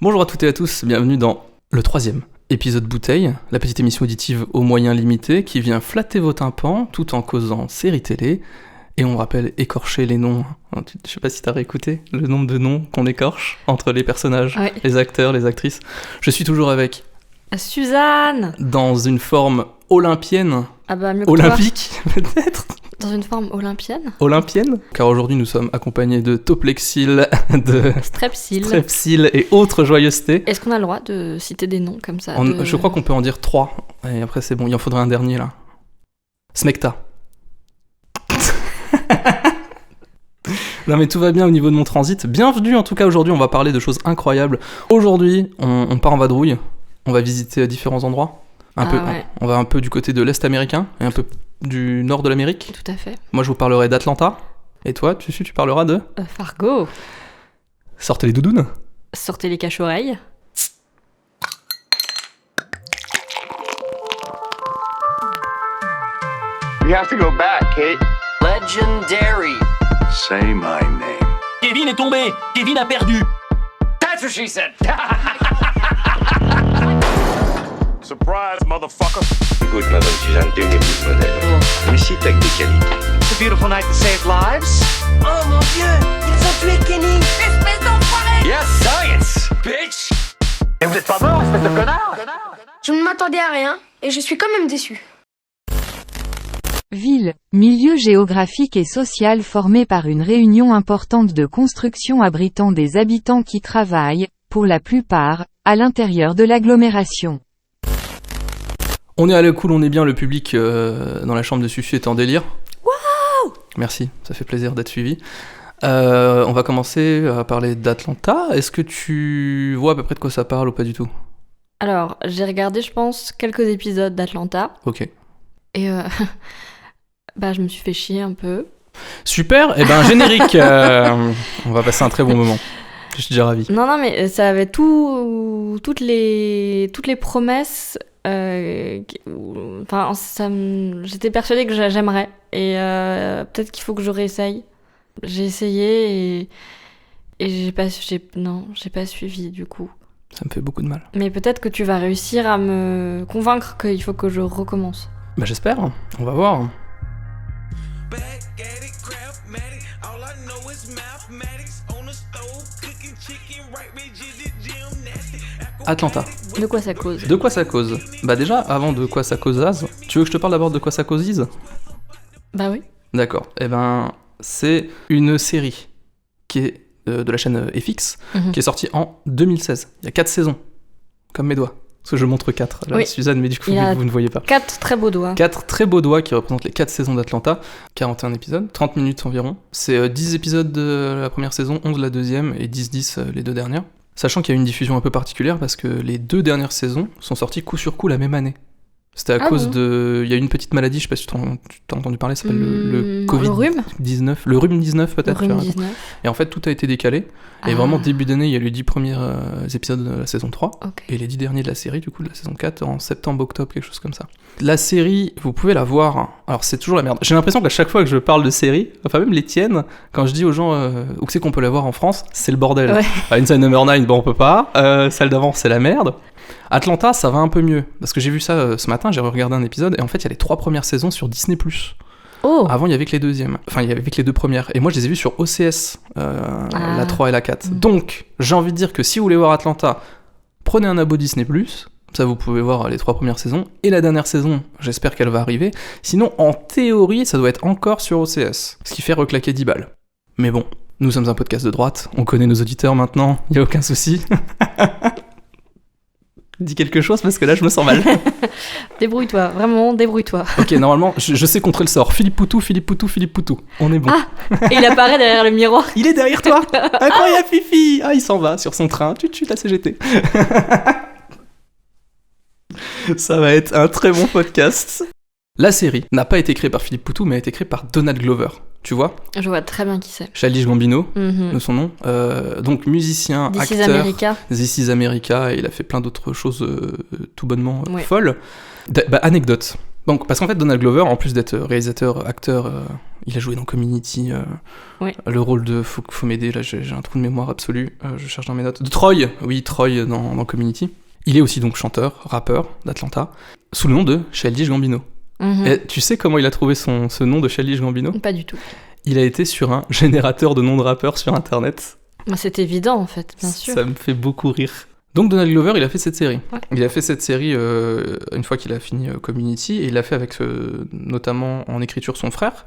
Bonjour à toutes et à tous, bienvenue dans le 3e épisode Bouteille, la petite émission auditive aux moyens limités qui vient flatter vos tympans tout en causant séries télé. Et on rappelle écorcher les noms. Je sais pas si t'as réécouté le nombre de noms qu'on écorche entre les personnages, ouais. Les acteurs, les actrices. Je suis toujours avec Suzanne, dans une forme olympienne. Ah bah mieux que olympique peut-être. Dans une forme olympienne. Olympienne, car aujourd'hui nous sommes accompagnés de Toplexil, de Strepsil et autres joyeusetés. Est-ce qu'on a le droit de citer des noms comme ça Je crois qu'on peut en dire 3, et après c'est bon, il en faudrait un dernier là. Smecta. Non mais tout va bien au niveau de mon transit. Bienvenue en tout cas, aujourd'hui on va parler de choses incroyables. Aujourd'hui on part en vadrouille, on va visiter différents endroits. On va un peu du côté de l'Est américain et un peu du nord de l'Amérique. Tout à fait. Moi je vous parlerai d'Atlanta. Et toi, tu parleras de Fargo. Sortez les doudounes. Sortez les cache-oreilles. We have to go back, Kate. Legendary. Say my name. Kevin est tombé. Kevin a perdu. That's what she said. Surprise, motherfucker. Écoute, Madame Suzanne, tu n'es plus modèle. Mais si t'as que des qualités. It's a beautiful night to save lives. Oh mon Dieu, ils ont tué Kenny. Espèce d'enfoiré. Yes, science, bitch. Et vous êtes pas mort, espèce de connard. Je ne m'attendais à rien, et je suis quand même déçu. Ville, milieu géographique et social formé par une réunion importante de constructions abritant des habitants qui travaillent, pour la plupart, à l'intérieur de l'agglomération. On est à la cool, on est bien, le public dans la chambre de Susu est en délire. Waouh! Merci, ça fait plaisir d'être suivi. On va commencer à parler d'Atlanta. Est-ce que tu vois à peu près de quoi ça parle ou pas du tout? Alors, j'ai regardé, je pense, quelques épisodes d'Atlanta. Ok. Et je me suis fait chier un peu. Super, et générique. On va passer un très bon moment. Je suis déjà ravi. Non, mais ça avait toutes les promesses. J'étais persuadée que j'aimerais. Et peut-être qu'il faut que je réessaye. J'ai essayé et j'ai pas suivi du coup. Ça me fait beaucoup de mal. Mais peut-être que tu vas réussir à me convaincre qu'il faut que je recommence. J'espère, on va voir. Atlanta. De quoi ça cause? De quoi ça cause? Déjà, avant de quoi ça cause, tu veux que je te parle d'abord de quoi ça cause? Bah oui. D'accord. C'est une série qui est de la chaîne FX, qui est sortie en 2016. Il y a 4 saisons, comme mes doigts. Parce que je montre 4, là, oui. Suzanne, mais du coup, vous ne voyez pas. 4 très beaux doigts. 4 très beaux doigts qui représentent les 4 saisons d'Atlanta. 41 épisodes, 30 minutes environ. C'est 10 épisodes de la première saison, 11 la deuxième, et 10 les 2 dernières. Sachant qu'il y a une diffusion un peu particulière, parce que les 2 dernières saisons sont sorties coup sur coup la même année. C'était à cause de... Il y a une petite maladie, je sais pas si tu t'as entendu parler, ça s'appelle le Covid-19. Le rhume 19 peut-être. Le rhume 19. Et en fait, tout a été décalé. Et vraiment, début d'année, il y a eu les 10 premiers épisodes de la saison 3. Okay. Et les 10 derniers de la série, du coup, de la saison 4, en septembre, octobre, quelque chose comme ça. La série, vous pouvez la voir. Alors, c'est toujours la merde. J'ai l'impression qu'à chaque fois que je parle de série, enfin même les tiennes, quand je dis aux gens où c'est qu'on peut la voir en France, c'est le bordel. Ouais. Inside Number 9, on peut pas. Celle d'avant, c'est la merde. Atlanta, ça va un peu mieux. Parce que j'ai vu ça ce matin, j'ai regardé un épisode, et en fait, il y a les 3 premières saisons sur Disney+. Oh. Avant, il y avait que les deuxièmes. Enfin, il y avait que les 2 premières. Et moi, je les ai vues sur OCS, la 3 et la 4. Donc, j'ai envie de dire que si vous voulez voir Atlanta, prenez un abo Disney+. Ça, vous pouvez voir les 3 premières saisons. Et la dernière saison, j'espère qu'elle va arriver. Sinon, en théorie, ça doit être encore sur OCS. Ce qui fait reclaquer 10 balles. Mais bon, nous sommes un podcast de droite. On connaît nos auditeurs maintenant. Il n'y a aucun souci. Dis quelque chose parce que là je me sens mal. Débrouille-toi, vraiment débrouille-toi. Ok, normalement je sais contrer le sort. Philippe Poutou. On est bon. Ah, et il apparaît derrière le miroir. Il est derrière toi. Incroyable Fifi. Ah, il s'en va sur son train. Tu la CGT. Ça va être un très bon podcast. La série n'a pas été créée par Philippe Poutou, mais a été créée par Donald Glover. Tu vois ? Je vois très bien qui c'est. Childish Gambino, de son nom. Donc musicien, This acteur. Is America. This is America. Et il a fait plein d'autres choses tout bonnement folles. Anecdote. Donc, parce qu'en fait, Donald Glover, en plus d'être réalisateur, acteur, il a joué dans Community, le rôle de... Faut m'aider, là, j'ai un trou de mémoire absolu, je cherche dans mes notes. De Troy, oui, Troy dans Community. Il est aussi donc chanteur, rappeur d'Atlanta, sous le nom de Childish Gambino. Et tu sais comment il a trouvé ce nom de Childish Gambino ? Pas du tout. Il a été sur un générateur de noms de rappeurs sur Internet. Bah, c'est évident, en fait, bien sûr. Ça me fait beaucoup rire. Donc Donald Glover, il a fait cette série. Ouais. Il a fait cette série une fois qu'il a fini Community, et il l'a fait avec notamment en écriture son frère.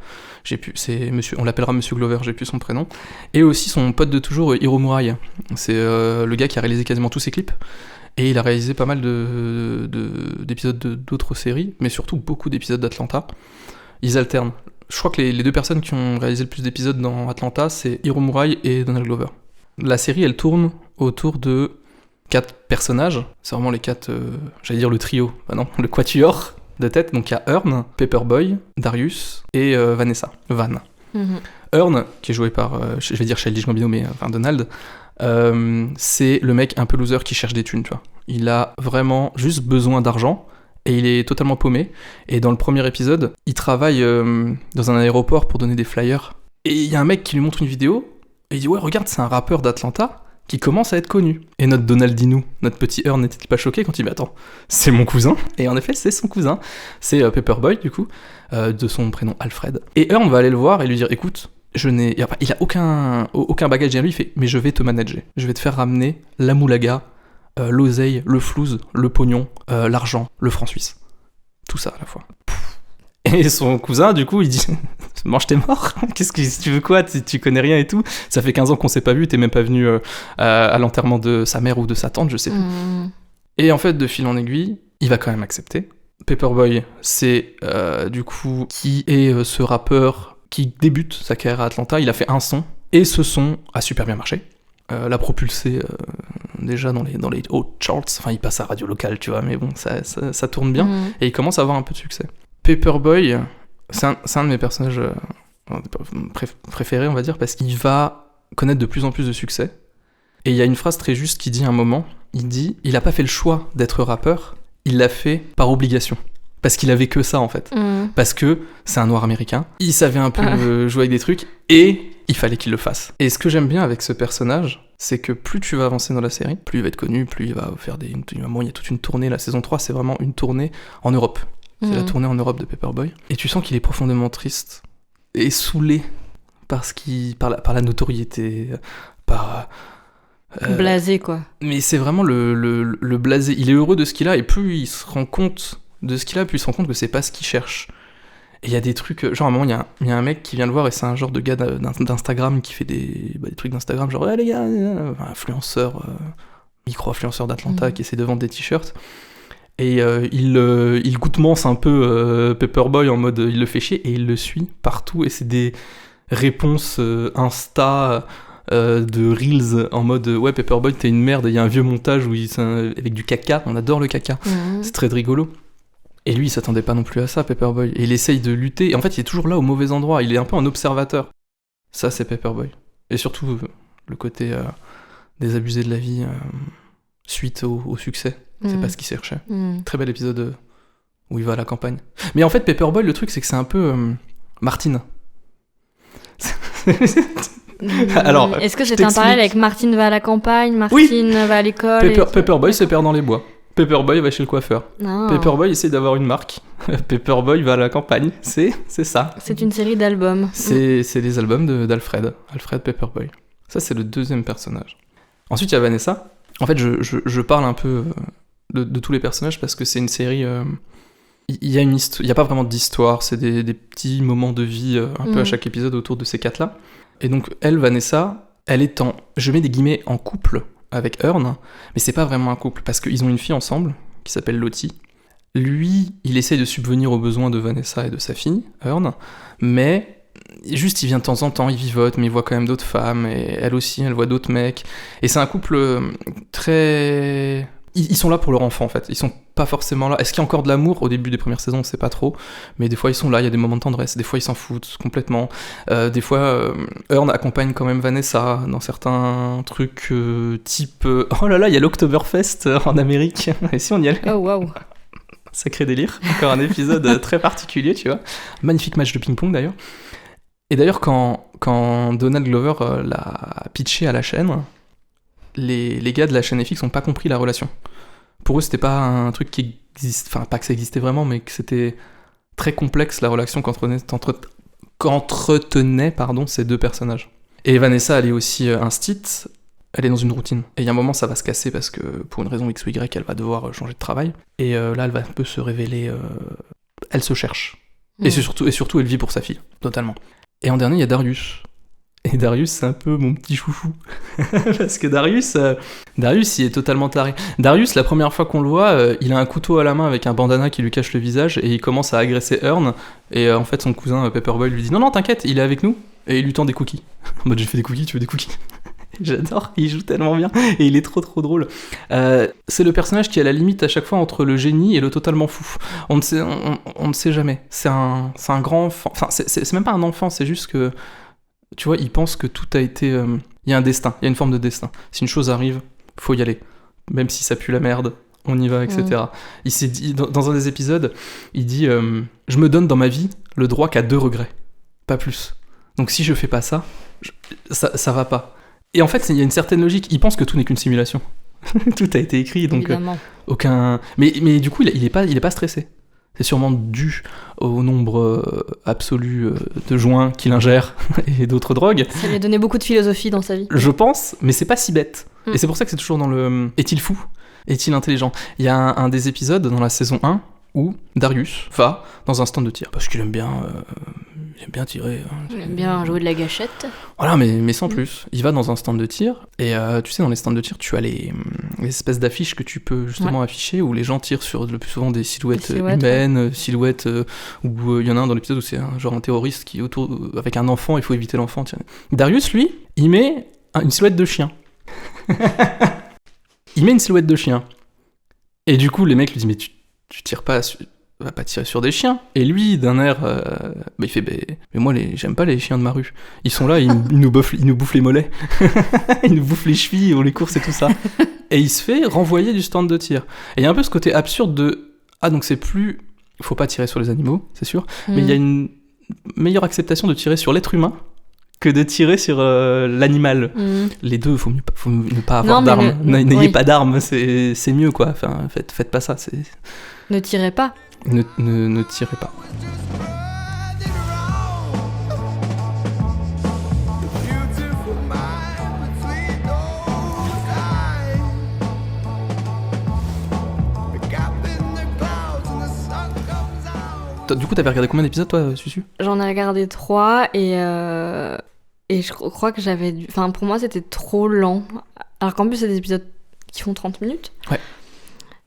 On l'appellera Monsieur Glover, j'ai plus son prénom. Et aussi son pote de toujours, Hiro Murai. C'est le gars qui a réalisé quasiment tous ses clips. Et il a réalisé pas mal d'épisodes d'autres séries, mais surtout beaucoup d'épisodes d'Atlanta. Ils alternent. Je crois que les deux personnes qui ont réalisé le plus d'épisodes dans Atlanta, c'est Hiro Murai et Donald Glover. La série, elle tourne autour de 4 personnages, c'est vraiment les 4, j'allais dire le trio, le quatuor de tête, donc il y a Earn, Paperboy, Darius et Vanessa, Van. Earn, qui est joué par, je vais dire Childish Gambino, mais Donald, c'est le mec un peu loser qui cherche des thunes, tu vois. Il a vraiment juste besoin d'argent, et il est totalement paumé, et dans le premier épisode, il travaille dans un aéroport pour donner des flyers, et il y a un mec qui lui montre une vidéo, et il dit « Ouais, regarde, c'est un rappeur d'Atlanta », qui commence à être connu. Et notre Donaldino, notre petit Earn, n'était-il pas choqué quand il dit « Attends, c'est mon cousin ?» Et en effet, c'est son cousin. C'est Paperboy, du coup, de son prénom Alfred. Et Earn va aller le voir et lui dire « Écoute, il a aucun bagage à lui, il fait « Mais je vais te manager. Je vais te faire ramener la moulaga, l'oseille, le flouze, le pognon, l'argent, le franc suisse. Tout ça à la fois. » Et son cousin, du coup, il dit « Mange tes morts, qu'est-ce que tu veux quoi, tu connais rien et tout. Ça fait 15 ans qu'on s'est pas vu, t'es même pas venu à l'enterrement de sa mère ou de sa tante, je sais plus. » Et en fait, de fil en aiguille, il va quand même accepter. Paperboy, c'est du coup qui est ce rappeur qui débute sa carrière à Atlanta. Il a fait un son, et ce son a super bien marché. L'a propulsé déjà dans les hot charts. Enfin, il passe à radio locale, tu vois, mais bon, ça tourne bien. Et il commence à avoir un peu de succès. Paperboy, c'est un de mes personnages préférés, on va dire, parce qu'il va connaître de plus en plus de succès. Et il y a une phrase très juste qui dit à un moment, il dit « Il a pas fait le choix d'être rappeur, il l'a fait par obligation. » Parce qu'il avait que ça, en fait. Parce que c'est un noir américain, il savait un peu jouer avec des trucs, et il fallait qu'il le fasse. Et ce que j'aime bien avec ce personnage, c'est que plus tu vas avancer dans la série, plus il va être connu, plus il va faire il y a toute une tournée. La saison 3, c'est vraiment une tournée en Europe. C'est la tournée en Europe de Paperboy. Et tu sens qu'il est profondément triste et saoulé par la notoriété, par... blasé, quoi. Mais c'est vraiment le blasé. Il est heureux de ce qu'il a, et plus il se rend compte de ce qu'il a, plus il se rend compte que c'est pas ce qu'il cherche. Et il y a des trucs... Genre, à un moment, il y a un mec qui vient le voir, et c'est un genre de gars d'Instagram qui fait des trucs d'Instagram, genre, les gars, influenceur, micro-influenceur d'Atlanta qui essaie de vendre des t-shirts. Et il goûte-mance un peu Paperboy en mode il le fait chier, et il le suit partout, et c'est des réponses Insta de Reels en mode ouais, Paperboy t'es une merde, il y a un vieux montage où avec du caca, on adore le caca, c'est très rigolo. Et lui il s'attendait pas non plus à ça, Paperboy, et il essaye de lutter, et en fait il est toujours là au mauvais endroit, il est un peu un observateur. Ça c'est Paperboy. Et surtout le côté désabusé de la vie suite au succès. C'est pas ce qu'il cherchait. Très bel épisode où il va à la campagne. Mais en fait, Paperboy, le truc, c'est que c'est un peu Martine. Alors, est-ce que c'est un parallèle avec Martine va à la campagne, Martine va à l'école Paperboy se perd dans les bois. Paperboy va chez le coiffeur. Non. Paperboy essaie d'avoir une marque. Paperboy va à la campagne. C'est ça. C'est une série d'albums. C'est les albums d'Alfred. Alfred Paperboy. Ça, c'est le deuxième personnage. Ensuite, il y a Vanessa. En fait, je parle un peu... De tous les personnages, parce que c'est une série il y a pas vraiment d'histoire, c'est des petits moments de vie un peu à chaque épisode autour de ces 4 là. Et donc elle, Vanessa, elle est je mets des guillemets, en couple avec Earn, mais c'est pas vraiment un couple, parce qu'ils ont une fille ensemble qui s'appelle Lottie. Lui, il essaye de subvenir aux besoins de Vanessa et de sa fille, Earn, mais juste il vient de temps en temps, il vivote, mais il voit quand même d'autres femmes, et elle aussi, elle voit d'autres mecs, et c'est un couple très... Ils sont là pour leur enfant, en fait. Ils sont pas forcément là. Est-ce qu'il y a encore de l'amour au début des premières saisons ? On sait pas trop. Mais des fois, ils sont là. Il y a des moments de tendresse. Des fois, ils s'en foutent complètement. Des fois, Earn accompagne quand même Vanessa dans certains trucs type... oh là là, il y a l'Oktoberfest en Amérique. Et si on y allait ? Oh, waouh. Sacré délire. Encore un épisode très particulier, tu vois. Magnifique match de ping-pong d'ailleurs. Et d'ailleurs, quand Donald Glover l'a pitché à la chaîne, les gars de la chaîne FX n'ont pas compris la relation. Pour eux, c'était pas un truc qui existe, enfin, pas que ça existait vraiment, mais que c'était très complexe la relation qu'entretenaient ces deux personnages. Et Vanessa, elle est aussi instite, elle est dans une routine. Et il y a un moment, ça va se casser parce que pour une raison X ou Y, elle va devoir changer de travail. Et là, elle va un peu se révéler. Elle se cherche. Et surtout, elle vit pour sa fille, totalement. Et en dernier, il y a Darius. Et Darius, c'est un peu mon petit chouchou. Parce que Darius, il est totalement taré. Darius, la première fois qu'on le voit, il a un couteau à la main avec un bandana qui lui cache le visage et il commence à agresser Earn. Et en fait, son cousin Paperboy lui dit non, t'inquiète, il est avec nous. Et il lui tend des cookies. En mode, j'ai fait des cookies, tu veux des cookies? J'adore, il joue tellement bien. Et il est trop drôle. C'est le personnage qui est à la limite à chaque fois entre le génie et le totalement fou. On ne sait jamais. C'est un grand enfant. Enfin, c'est même pas un enfant, c'est juste que. Tu vois, il pense que tout a été... Il y a un destin, il y a une forme de destin. Si une chose arrive, faut y aller. Même si ça pue la merde, on y va, etc. Il s'est dit, dans un des épisodes, il dit je me donne dans ma vie le droit qu'à 2 regrets, pas plus. Donc si je fais pas ça, ça va pas. Et en fait, il y a une certaine logique. Il pense que tout n'est qu'une simulation. Tout a été écrit, donc aucun... Mais du coup, il est pas stressé. C'est sûrement dû au nombre absolu de joints qu'il ingère et d'autres drogues. Ça lui a donné beaucoup de philosophie dans sa vie. Je pense, mais c'est pas si bête. Et c'est pour ça que c'est toujours dans le... Est-il fou ? Est-il intelligent ? Il y a un des épisodes dans la saison 1 où Darius va dans un stand de tir. Parce qu'il aime bien tirer. Il aime bien jouer de la gâchette. Voilà, mais sans plus. Il va dans un stand de tir, et tu sais, dans les stands de tir, tu as les espèces d'affiches que tu peux justement afficher, où les gens tirent sur le plus souvent des silhouettes humaines, silhouettes où il y en a un dans l'épisode où c'est un terroriste qui est avec un enfant, il faut éviter l'enfant. Tiens. Darius, lui, il met une silhouette de chien. Il met une silhouette de chien. Et du coup, les mecs lui disent, mais tu tires pas... va pas tirer sur des chiens. Et lui, d'un air, il fait, mais moi, j'aime pas les chiens de ma rue. Ils sont là, ils nous bouffent les mollets. Ils nous bouffent les chevilles, on les courses et tout ça. Et il se fait renvoyer du stand de tir. Et il y a un peu ce côté absurde de, donc c'est plus, il faut pas tirer sur les animaux, c'est sûr, mais il y a une meilleure acceptation de tirer sur l'être humain que de tirer sur l'animal. Les deux, faut ne pas avoir d'armes. N'ayez pas d'armes, c'est mieux, quoi. Enfin, faites pas ça. Ne tirez pas. Ne tirez pas. Du coup, t'avais regardé combien d'épisodes, toi, Susu ? J'en ai regardé 3 et je crois que j'avais dû... Enfin, pour moi, c'était trop lent. Alors qu'en plus, c'est des épisodes qui font 30 minutes. Ouais.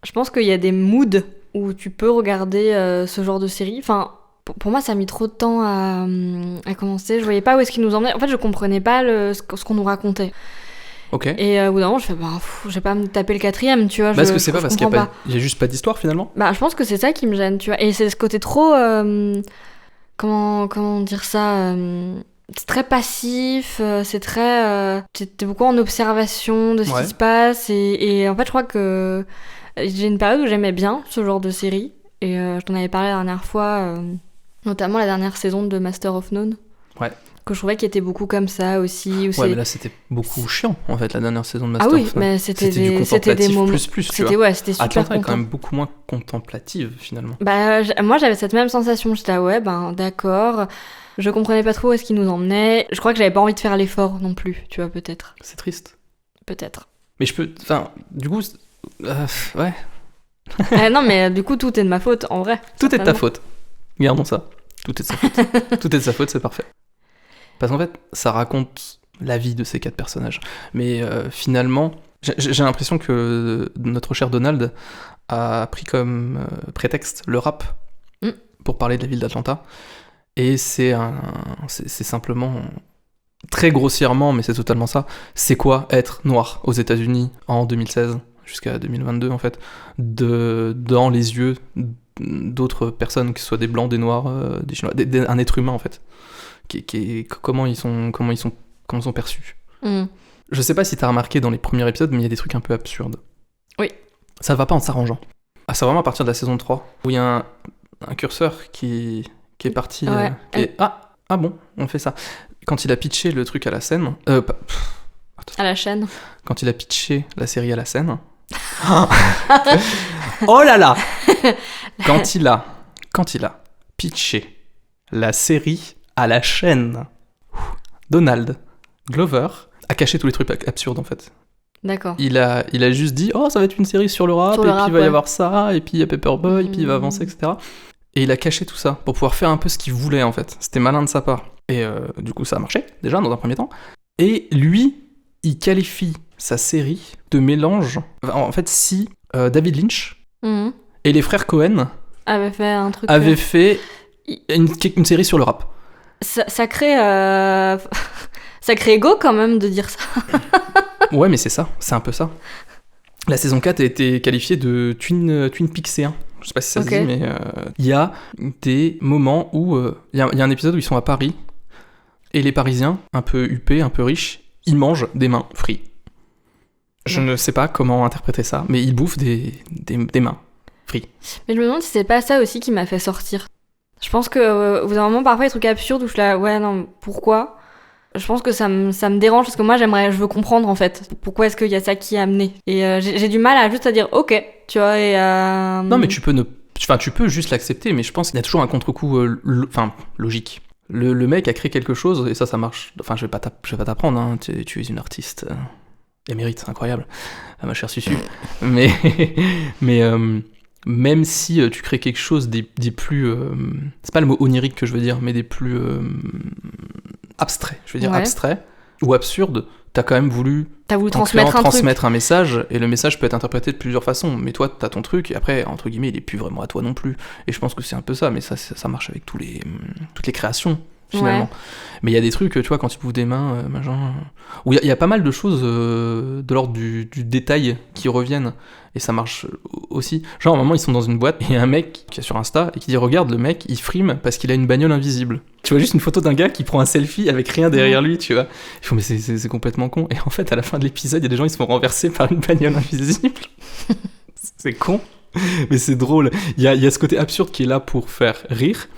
Je pense qu'il y a des moods où tu peux regarder ce genre de série. Enfin, pour moi, ça a mis trop de temps à commencer. Je voyais pas où est-ce qu'il nous emmenait. En fait, je comprenais pas ce qu'on nous racontait. Ok. Et au bout d'un moment, je fais, je vais pas me taper le 4e, tu vois. Est-ce que c'est pas parce qu'il y a juste pas d'histoire, finalement ? Je pense que c'est ça qui me gêne, tu vois. Et c'est ce côté trop... comment dire ça c'est très passif, c'est très... t'es beaucoup en observation de ce qui se passe. Et en fait, je crois que... J'ai une période où j'aimais bien ce genre de série, et je t'en avais parlé la dernière fois, notamment la dernière saison de Master of None, que je trouvais qu'il était beaucoup comme ça aussi. Mais là c'était beaucoup chiant en fait, la dernière saison de Master of None. Ah oui, mais c'était du contemplatif des moments... plus, tu c'était, vois. C'était super Atlanta est quand même beaucoup moins contemplative finalement. Moi j'avais cette même sensation, j'étais d'accord, je comprenais pas trop où est-ce qu'il nous emmenait, je crois que j'avais pas envie de faire l'effort non plus, tu vois, peut-être. C'est triste. Peut-être. Mais du coup... ouais. Non, mais du coup, tout est de ma faute, en vrai. Tout est de ta faute. Gardons ça. Tout est de sa faute. Tout est de sa faute, c'est parfait. Parce qu'en fait, ça raconte la vie de ces 4 personnages. Mais finalement, j'ai l'impression que notre cher Donald a pris comme prétexte le rap pour parler de la ville d'Atlanta. Et c'est simplement... Très grossièrement, mais c'est totalement ça. C'est quoi être noir aux États-Unis en 2016 jusqu'à 2022 en fait, dans les yeux d'autres personnes, que ce soit des blancs, des noirs, des chinois, un être humain en fait, comment ils sont perçus. Je sais pas si t'as remarqué dans les premiers épisodes, mais il y a des trucs un peu absurdes. Oui. Ça va pas en s'arrangeant. Ah, c'est vraiment à partir de la saison 3, où il y a un curseur qui est parti... Ouais. Ah bon, on fait ça. Quand il a pitché le truc à la scène... À la chaîne. Quand il a pitché la série à la scène... Oh là là. Quand il a pitché la série à la chaîne, Donald Glover a caché tous les trucs absurdes en fait. D'accord. Il a juste dit ça va être une série sur le rap, puis il va y avoir ça, et puis il y a Paperboy, puis il va avancer, etc. Et il a caché tout ça pour pouvoir faire un peu ce qu'il voulait en fait. C'était malin de sa part. Et du coup ça a marché déjà dans un premier temps. Et lui, il qualifie sa série de mélange. En fait, si David Lynch et les frères Cohen avaient fait un truc. Avaient fait une série sur le rap. Ça crée. Ça crée ego quand même de dire ça. Ouais, mais c'est un peu ça. La saison 4 a été qualifiée de Twin Peaks-éen. Je sais pas si ça se dit, mais il y a des moments où il y a un épisode où ils sont à Paris et les Parisiens, un peu huppés, un peu riches, ils mangent des mains frites. Je ne sais pas comment interpréter ça, mais ils bouffent des mains frites. Mais je me demande si c'est pas ça aussi qui m'a fait sortir. Je pense que vous avez un moment parfois des trucs absurdes où je suis là, ouais, non, pourquoi ? Je pense que ça me dérange parce que moi je veux comprendre en fait pourquoi est-ce qu'il y a ça qui est amené. Et j'ai du mal à dire ok, tu vois. Et non, mais tu peux juste l'accepter, mais je pense qu'il y a toujours un contre-coup logique. Le mec a créé quelque chose et ça marche. Enfin, je vais pas t'apprendre, hein, tu es une artiste émérite, incroyable, ma chère Susu. mais même si tu crées quelque chose des plus... c'est pas le mot onirique que je veux dire, mais des plus abstraits, abstraits ou absurdes, t'as quand même voulu... T'as voulu transmettre un message, et le message peut être interprété de plusieurs façons, mais toi, t'as ton truc, et après, entre guillemets, il est plus vraiment à toi non plus. Et je pense que c'est un peu ça, mais ça marche avec toutes les créations, finalement. Ouais. Mais il y a des trucs, tu vois, quand tu bouffes des mains, où il y a pas mal de choses de l'ordre du détail qui reviennent, et ça marche aussi. Genre, à un moment, ils sont dans une boîte, et il y a un mec qui est sur Insta, et qui dit, regarde, le mec, il frime parce qu'il a une bagnole invisible. Tu vois juste une photo d'un gars qui prend un selfie avec rien derrière lui, tu vois. Ils font, mais c'est complètement con. Et en fait, à la fin de l'épisode, il y a des gens qui se font renverser par une bagnole invisible. C'est con, mais c'est drôle. Il y a ce côté absurde qui est là pour faire rire,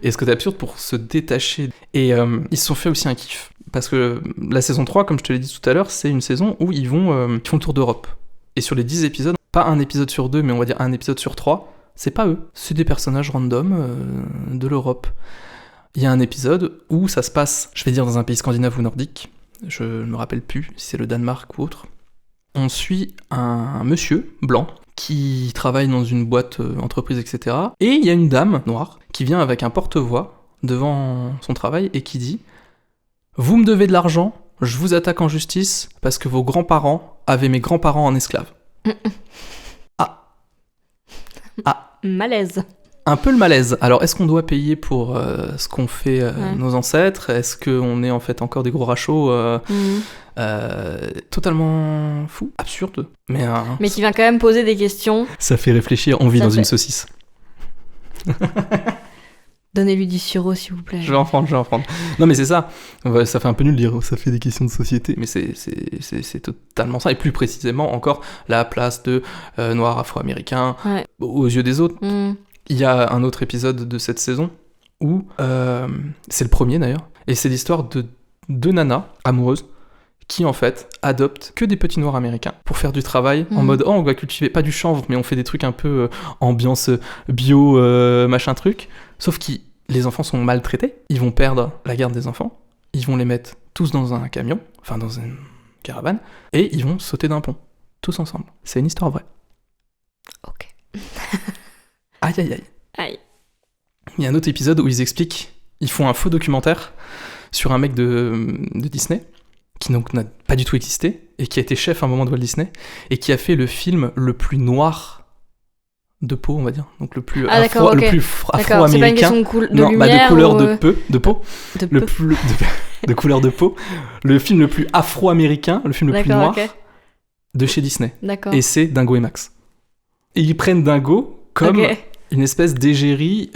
et ce côté absurde pour se détacher. Et ils se sont fait aussi un kiff. Parce que la saison 3, comme je te l'ai dit tout à l'heure, c'est une saison où ils font le tour d'Europe. Et sur les 10 épisodes, pas un épisode sur 2, mais on va dire un épisode sur 3, c'est pas eux. C'est des personnages random de l'Europe. Il y a un épisode où ça se passe, je vais dire dans un pays scandinave ou nordique, je ne me rappelle plus si c'est le Danemark ou autre. On suit un monsieur blanc qui travaille dans une boîte entreprise, etc. Et il y a une dame noire qui vient avec un porte-voix devant son travail et qui dit « Vous me devez de l'argent, je vous attaque en justice parce que vos grands-parents avaient mes grands-parents en esclaves. » Ah. Malaise. Un peu le malaise. Alors, est-ce qu'on doit payer pour ce qu'ont fait nos ancêtres ? Est-ce qu'on est en fait encore des gros rachos totalement fou, absurde, mais qui vient quand même poser des questions. Ça fait réfléchir, on vit dans une saucisse. Donnez-lui du sirop, s'il vous plaît. Je vais en prendre. Non, mais c'est ça. Ça fait un peu nul de dire, ça fait des questions de société, mais c'est totalement ça. Et plus précisément, encore, la place de noirs afro-américains aux yeux des autres. Il y a un autre épisode de cette saison où, c'est le premier d'ailleurs, et c'est l'histoire de deux nanas amoureuses qui en fait adoptent que des petits noirs américains pour faire du travail en mode on va cultiver pas du chanvre mais on fait des trucs un peu ambiance bio machin truc, sauf que les enfants sont maltraités, ils vont perdre la garde des enfants, ils vont les mettre tous dans un camion, enfin dans une caravane, et ils vont sauter d'un pont tous ensemble. C'est une histoire vraie. Ok. Aïe. Il y a un autre épisode où ils font un faux documentaire sur un mec de Disney qui donc n'a pas du tout existé et qui a été chef à un moment de Walt Disney et qui a fait le film le plus noir de peau, on va dire, donc le plus plus afro-américain. C'est pas une question de de couleur de peau, de couleur de peau, le film le plus afro-américain, le film le plus noir de chez Disney. D'accord. Et c'est Dingo et Max. Et ils prennent Dingo comme une espèce d'égérie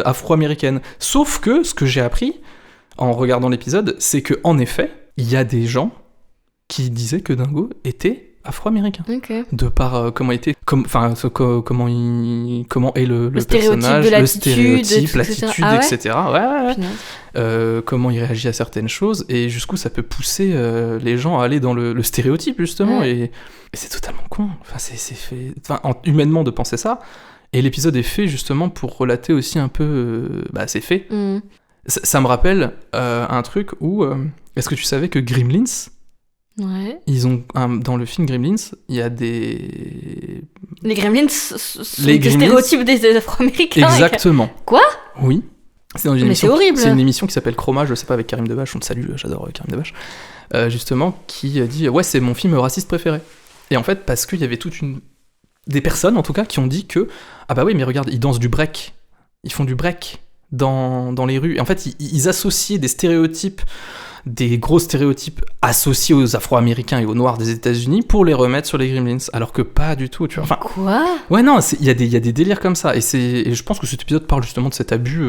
afro-américaine. Sauf que ce que j'ai appris en regardant l'épisode, c'est que en effet, il y a des gens qui disaient que Dingo était afro-américains. Okay. De par comment était, comment est le personnage, de le stéréotype, l'attitude, ah ouais etc. Ouais. Comment il réagit à certaines choses et jusqu'où ça peut pousser les gens à aller dans le stéréotype justement. Et c'est totalement con. Enfin, c'est fait, humainement de penser ça. Et l'épisode est fait justement pour relater aussi un peu ces faits. Ça me rappelle un truc où est-ce que tu savais que Gremlins, ils ont dans le film Gremlins, il y a des les Gremlins sont des stéréotypes des Afro-Américains. Exactement. Quoi ? Oui. C'est dans une mais émission. C'est horrible. C'est une émission qui s'appelle Chroma, je sais pas, avec Karim Debache. On te salue, j'adore Karim Debache. Justement, qui dit ouais, c'est mon film raciste préféré. Et en fait, parce qu'il y avait des personnes en tout cas qui ont dit que ah bah oui, mais regarde, ils dansent du break, ils font du break dans les rues. Et en fait, ils associaient des stéréotypes, des gros stéréotypes associés aux Afro-Américains et aux Noirs des États-Unis pour les remettre sur les Gremlins, alors que pas du tout, tu vois. Enfin, quoi ? Ouais, non, il y a des délires comme ça, et je pense que cet épisode parle justement de cet abus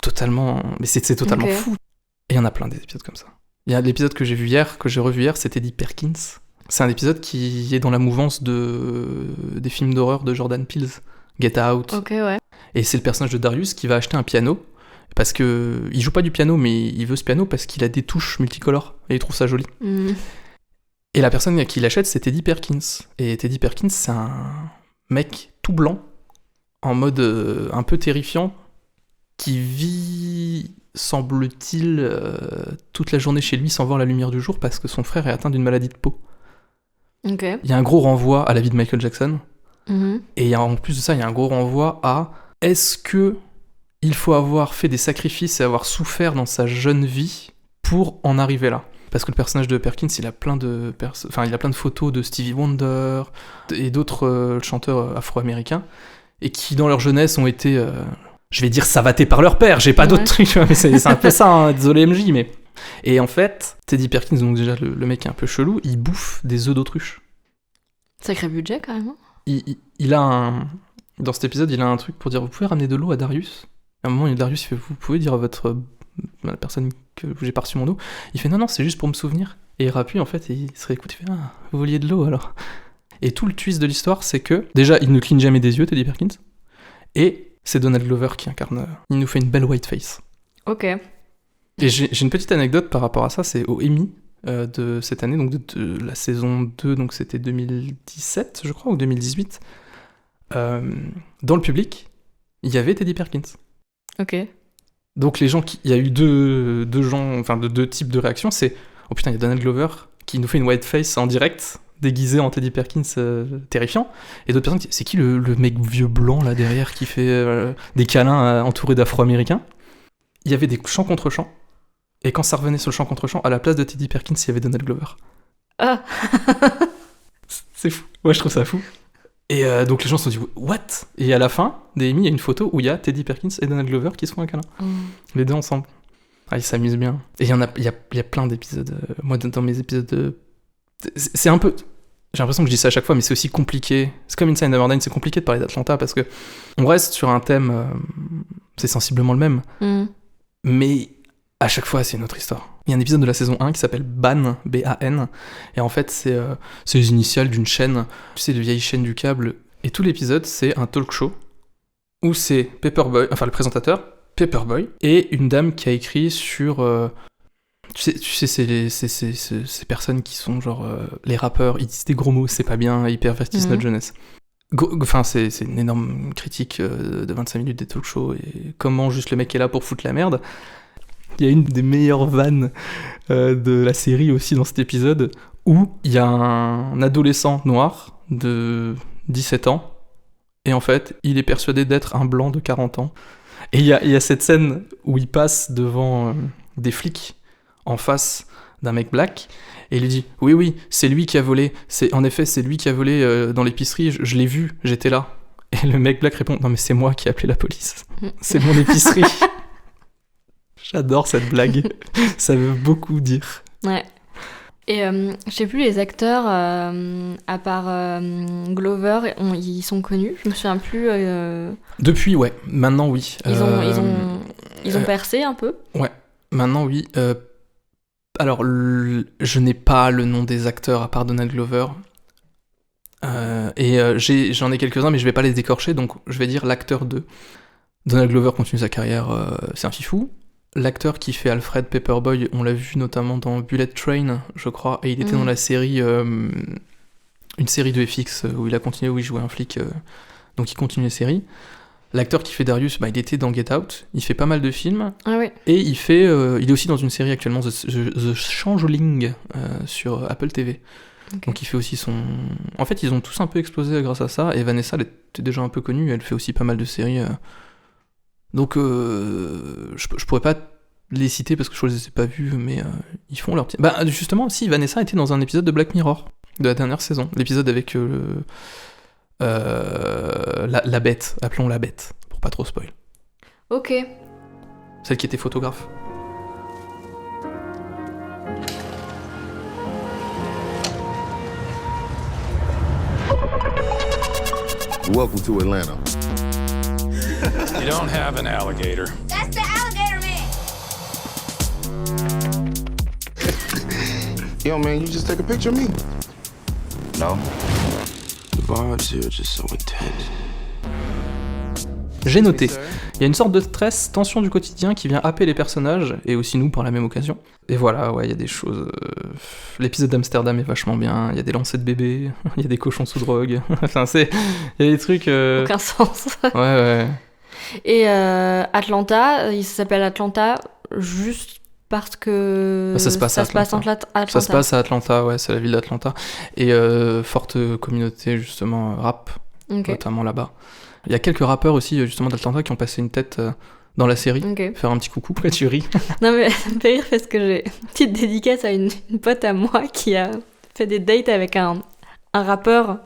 totalement, mais c'est totalement fou. Et il y en a plein des épisodes comme ça. Il y a l'épisode que j'ai revu hier, c'était Eddie Perkins. C'est un épisode qui est dans la mouvance des films d'horreur de Jordan Peele, Get Out. Ok, ouais. Et c'est le personnage de Darius qui va acheter un piano, parce que il joue pas du piano, mais il veut ce piano parce qu'il a des touches multicolores, et il trouve ça joli. Et la personne qui l'achète, c'est Teddy Perkins. Et Teddy Perkins, c'est un mec tout blanc, en mode un peu terrifiant, qui vit, semble-t-il, toute la journée chez lui sans voir la lumière du jour, parce que son frère est atteint d'une maladie de peau. Ok. Il y a un gros renvoi à la vie de Michael Jackson. Et en plus de ça, il y a un gros renvoi à est-ce que il faut avoir fait des sacrifices et avoir souffert dans sa jeune vie pour en arriver là. Parce que le personnage de Perkins, il a plein de photos de Stevie Wonder et d'autres chanteurs afro-américains, et qui dans leur jeunesse ont été, je vais dire, savatés par leur père. J'ai pas d'autres trucs, mais c'est un peu ça, hein, désolé MJ, mais... Et en fait, Teddy Perkins, donc déjà le mec est un peu chelou, il bouffe des œufs d'autruche. Sacré budget, carrément. Il a dans cet épisode, il a un truc pour dire, vous pouvez ramener de l'eau à Darius. À un moment, Darius, il fait, vous pouvez dire à la personne que j'ai pas reçu mon eau. Il fait, non, c'est juste pour me souvenir. Et il rappuie, en fait, et il se réécoute, il fait, ah, vous vouliez de l'eau, alors. Et tout le twist de l'histoire, c'est que, déjà, il ne cligne jamais des yeux, Teddy Perkins, et c'est Donald Glover qui incarne, il nous fait une belle white face. Ok. Et j'ai une petite anecdote par rapport à ça, c'est au Emmy de cette année, donc de la saison 2, donc c'était 2017, je crois, ou 2018. Dans le public, il y avait Teddy Perkins. Ok. Donc les gens il y a eu deux types de réactions, c'est oh putain, il y a Donald Glover qui nous fait une white face en direct, déguisé en Teddy Perkins terrifiant, et d'autres personnes qui c'est qui le mec vieux blanc là derrière qui fait des câlins entouré d'Afro-Américains. Il y avait des chants contre chants, et quand ça revenait sur le chant contre chant, à la place de Teddy Perkins, il y avait Donald Glover. Ah. C'est fou. Ouais, je trouve ça fou. Et donc les gens se sont dit what? Et à la fin des Emmy, il y a une photo où il y a Teddy Perkins et Donald Glover qui se font un câlin. Les deux ensemble. Ah, ils s'amusent bien. Et il y a plein d'épisodes. Moi, dans mes épisodes, c'est un peu... J'ai l'impression que je dis ça à chaque fois, mais c'est aussi compliqué. C'est comme Inside Number 9, c'est compliqué de parler d'Atlanta parce que on reste sur un thème, c'est sensiblement le même. Mais à chaque fois, c'est une autre histoire. Il y a un épisode de la saison 1 qui s'appelle BAN, B-A-N, et en fait, c'est les initiales d'une chaîne, tu sais, de vieille chaîne du câble, et tout l'épisode, c'est un talk show, où c'est Paperboy, enfin le présentateur, Paperboy, et une dame qui a écrit sur... Tu sais ces personnes qui sont genre... les rappeurs, ils disent des gros mots, c'est pas bien, ils pervertissent notre jeunesse. Enfin, c'est une énorme critique de 25 minutes des talk shows, et comment juste le mec est là pour foutre la merde. Il y a une des meilleures vannes de la série aussi dans cet épisode, où il y a un adolescent noir de 17 ans, et en fait, il est persuadé d'être un blanc de 40 ans. Et il y a cette scène où il passe devant des flics en face d'un mec black, et il lui dit « Oui, c'est lui qui a volé. En effet, c'est lui qui a volé dans l'épicerie, je l'ai vu, j'étais là. » Et le mec black répond « Non, mais c'est moi qui ai appelé la police. C'est mon épicerie. » J'adore cette blague. Ça veut beaucoup dire. Ouais. Et je sais plus, les acteurs, à part Glover, ils sont connus. Je me souviens plus. Depuis, ouais. Maintenant, oui. Ils ont percé un peu. Ouais. Maintenant, oui. Alors, je n'ai pas le nom des acteurs à part Donald Glover. J'en ai quelques-uns, mais je vais pas les décorcher, donc je vais dire l'acteur 2. Donald Glover continue sa carrière, c'est un fifou. L'acteur qui fait Alfred Paperboy, on l'a vu notamment dans Bullet Train, je crois, et il était dans la série, une série de FX où il a continué, où il jouait un flic, donc il continue la série. L'acteur qui fait Darius, il était dans Get Out, il fait pas mal de films, et il est aussi dans une série actuellement, The Changeling, sur Apple TV. Okay. Donc il fait aussi son... En fait, ils ont tous un peu explosé grâce à ça, et Vanessa, elle était déjà un peu connue, elle fait aussi pas mal de séries. Donc je pourrais pas les citer parce que je les ai pas vus, mais ils font leur petit... Justement, si, Vanessa était dans un épisode de Black Mirror, de la dernière saison, l'épisode avec la bête, appelons la bête, pour pas trop spoil. Ok. Celle qui était photographe. Welcome to Atlanta. You don't have an alligator. That's the alligator man. Yo, man, you just take a picture of me. No. The vibes here are just so intense. J'ai noté, il y a une sorte de stress, tension du quotidien qui vient happer les personnages, et aussi nous par la même occasion. Et voilà, il y a des choses... L'épisode d'Amsterdam est vachement bien, il y a des lancers de bébés, il y a des cochons sous drogue, enfin il y a des trucs... Aucun sens. Ouais. Et Atlanta, il s'appelle Atlanta juste parce que... Ça se passe à Atlanta. Ça se passe à Atlanta, ouais, c'est la ville d'Atlanta. Et forte communauté, justement, rap, notamment là-bas. Il y a quelques rappeurs aussi, justement, d'Atlanta qui ont passé une tête dans la série. Faire un petit coucou, pourquoi tu ris? Non, mais ça me fait rire parce que j'ai une petite dédicace à une pote à moi qui a fait des dates avec un rappeur.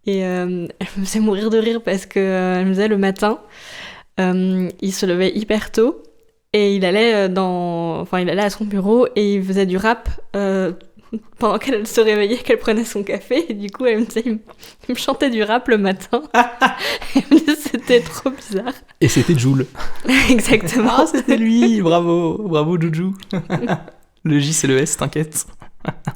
Et elle me faisait mourir de rire parce qu'elle me disait le matin, il se levait hyper tôt et il allait à son bureau et il faisait du rap pendant qu'elle se réveillait, qu'elle prenait son café, et du coup elle me disait, il me chantait du rap le matin. Et elle me disait, c'était trop bizarre. Et c'était Jul. Exactement. Ah, c'était lui, bravo Juju. Le J c'est le S, t'inquiète.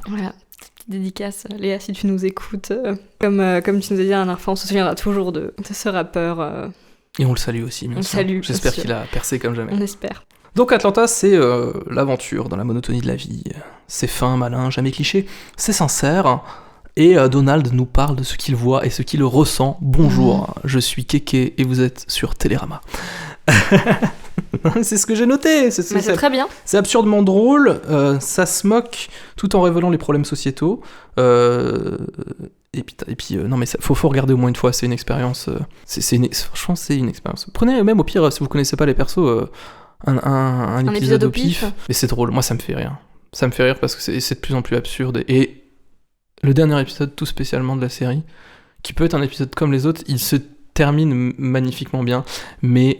Voilà, petite dédicace, Léa, si tu nous écoutes. Comme tu nous as dit la dernière fois, on se souviendra toujours de ce rappeur. Et on le salue aussi, bien sûr. J'espère qu'il a percé comme jamais. On espère. Donc Atlanta, c'est l'aventure dans la monotonie de la vie. C'est fin, malin, jamais cliché. C'est sincère. Et Donald nous parle de ce qu'il voit et ce qu'il ressent. Bonjour, je suis Kéké et vous êtes sur Télérama. C'est ce que j'ai noté. C'est très bien. C'est absurdement drôle. Ça se moque tout en révélant les problèmes sociétaux. Et puis non mais faut regarder au moins une fois. C'est une expérience. Franchement, c'est une expérience. Prenez même au pire si vous connaissez pas les persos. Un épisode au pif. Mais c'est drôle, moi ça me fait rire. Ça me fait rire parce que c'est de plus en plus absurde. Et le dernier épisode, tout spécialement de la série, qui peut être un épisode comme les autres, il se termine magnifiquement bien. Mais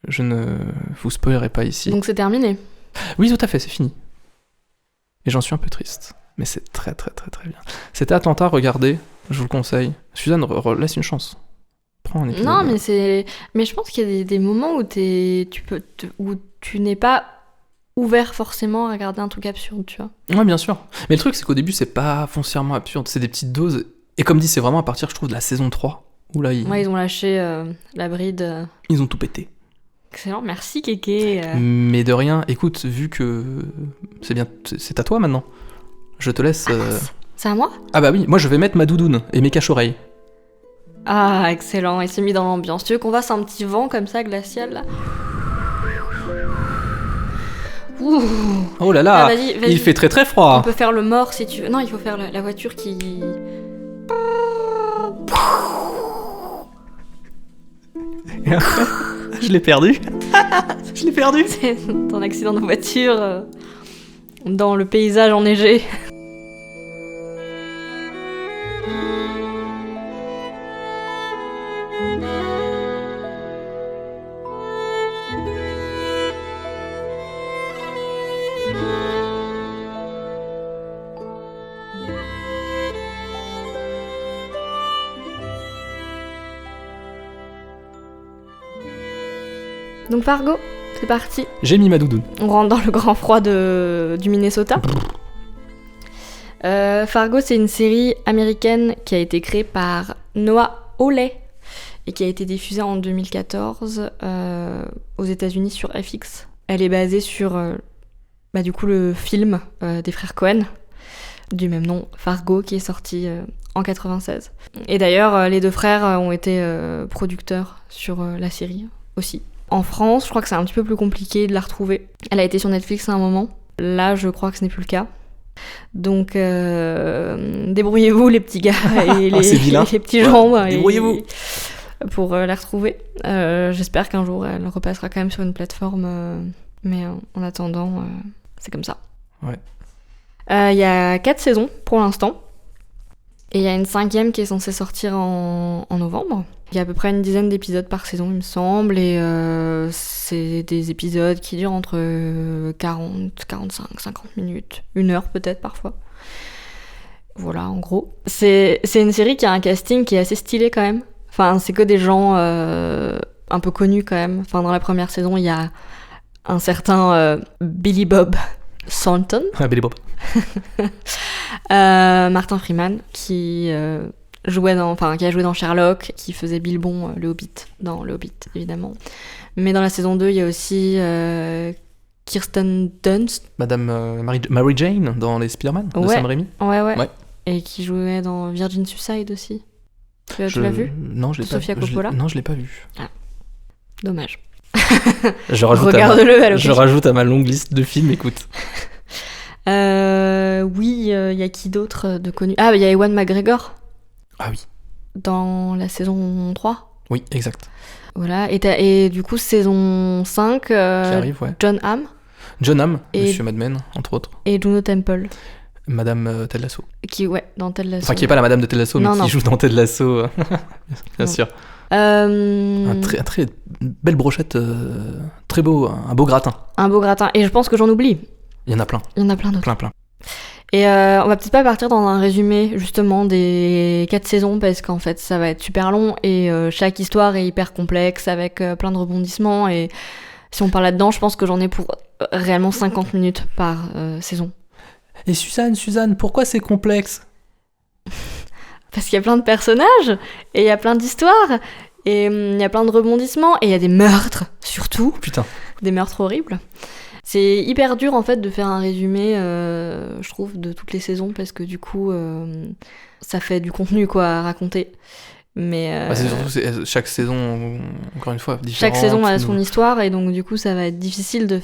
je ne vous spoilerai pas ici. Donc c'est terminé? Oui, tout à fait, c'est fini. Et j'en suis un peu triste. Mais c'est très très très très bien. C'était Atlanta, regardez, je vous le conseille. Suzanne, laisse une chance. Non, mais je pense qu'il y a des moments où où tu n'es pas ouvert forcément à regarder un truc absurde, tu vois. Ouais, bien sûr. Mais le truc, c'est qu'au début, c'est pas foncièrement absurde, c'est des petites doses. Et comme dit, c'est vraiment à partir, je trouve, de la saison 3. Où là, ils ont lâché la bride. Ils ont tout pété. Excellent, merci Kéké. Mais de rien, écoute, vu que c'est bien, c'est à toi maintenant. Je te laisse... C'est à moi? Ah bah oui, moi je vais mettre ma doudoune et mes cache-oreilles. Ah, excellent, il s'est mis dans l'ambiance. Tu veux qu'on fasse un petit vent comme ça, glacial, là? Ouh. Oh là là, vas-y. Il fait très très froid. On peut faire le mort si tu veux. Non, il faut faire la voiture qui... Et après, je l'ai perdu. Je l'ai perdu. C'est un accident de voiture dans le paysage enneigé. Donc Fargo, c'est parti. J'ai mis ma doudoune. On rentre dans le grand froid du Minnesota. Fargo, c'est une série américaine qui a été créée par Noah Hawley et qui a été diffusée en 2014 aux États-Unis sur FX. Elle est basée sur du coup le film des frères Coen du même nom, Fargo, qui est sorti en 96. Et d'ailleurs, les deux frères ont été producteurs sur la série aussi. En France, je crois que c'est un petit peu plus compliqué de la retrouver. Elle a été sur Netflix à un moment. Là, je crois que ce n'est plus le cas. Donc, débrouillez-vous les petits gars et les petits gens. Débrouillez-vous pour la retrouver. J'espère qu'un jour, elle repassera quand même sur une plateforme. Mais en attendant, c'est comme ça. Ouais. Il y a 4 saisons pour l'instant. Et il y a une 5e qui est censée sortir en novembre. Il y a à peu près une dizaine d'épisodes par saison, il me semble. Et c'est des épisodes qui durent entre 40, 45, 50 minutes. 1 heure peut-être parfois. Voilà, en gros. C'est une série qui a un casting qui est assez stylé quand même. Enfin, c'est que des gens un peu connus quand même. Enfin, dans la première saison, il y a un certain Billy Bob Thornton. Ah, Billy Bob. Martin Freeman qui a joué dans Sherlock, qui faisait Bilbon le Hobbit dans le Hobbit évidemment. Mais dans la saison 2, il y a aussi Kirsten Dunst, Madame Mary Jane dans les Spider-Man de Sam Raimi. Ouais. Et qui jouait dans Virgin Suicide aussi. Tu l'as vu? Non, je l'ai pas vu. Sofia Coppola. Non, je l'ai pas vu. Ah, dommage. Je rajoute à ma longue liste de films, écoute. Oui, il y a qui d'autre de connu? Ah, il y a Ewan McGregor. Ah oui. Dans la saison 3. Oui, exact. Voilà, et du coup, saison 5, qui arrive, ouais. John Hamm. John Hamm, Monsieur Mad Men, entre autres. Et Juno Temple. Madame Ted Lasso. Dans Ted Lasso. Enfin, qui est pas la Madame de Ted Lasso, mais qui joue dans Ted Lasso. Bien sûr. Un très belle brochette, très beau, un beau gratin. Un beau gratin, et je pense que j'en oublie. Il y en a plein. Il y en a plein d'autres. Plein. Et on va peut-être pas partir dans un résumé justement des 4 saisons parce qu'en fait ça va être super long et chaque histoire est hyper complexe avec plein de rebondissements, et si on parle là-dedans, je pense que j'en ai pour réellement 50 minutes par saison. Et Suzanne, pourquoi c'est complexe? Parce qu'il y a plein de personnages et il y a plein d'histoires et il y a plein de rebondissements et il y a des meurtres surtout. Putain. Des meurtres horribles. C'est hyper dur en fait de faire un résumé, je trouve, de toutes les saisons parce que du coup, ça fait du contenu quoi à raconter. Mais c'est surtout chaque saison, encore une fois, différente. Chaque saison a son histoire et donc du coup, ça va être difficile de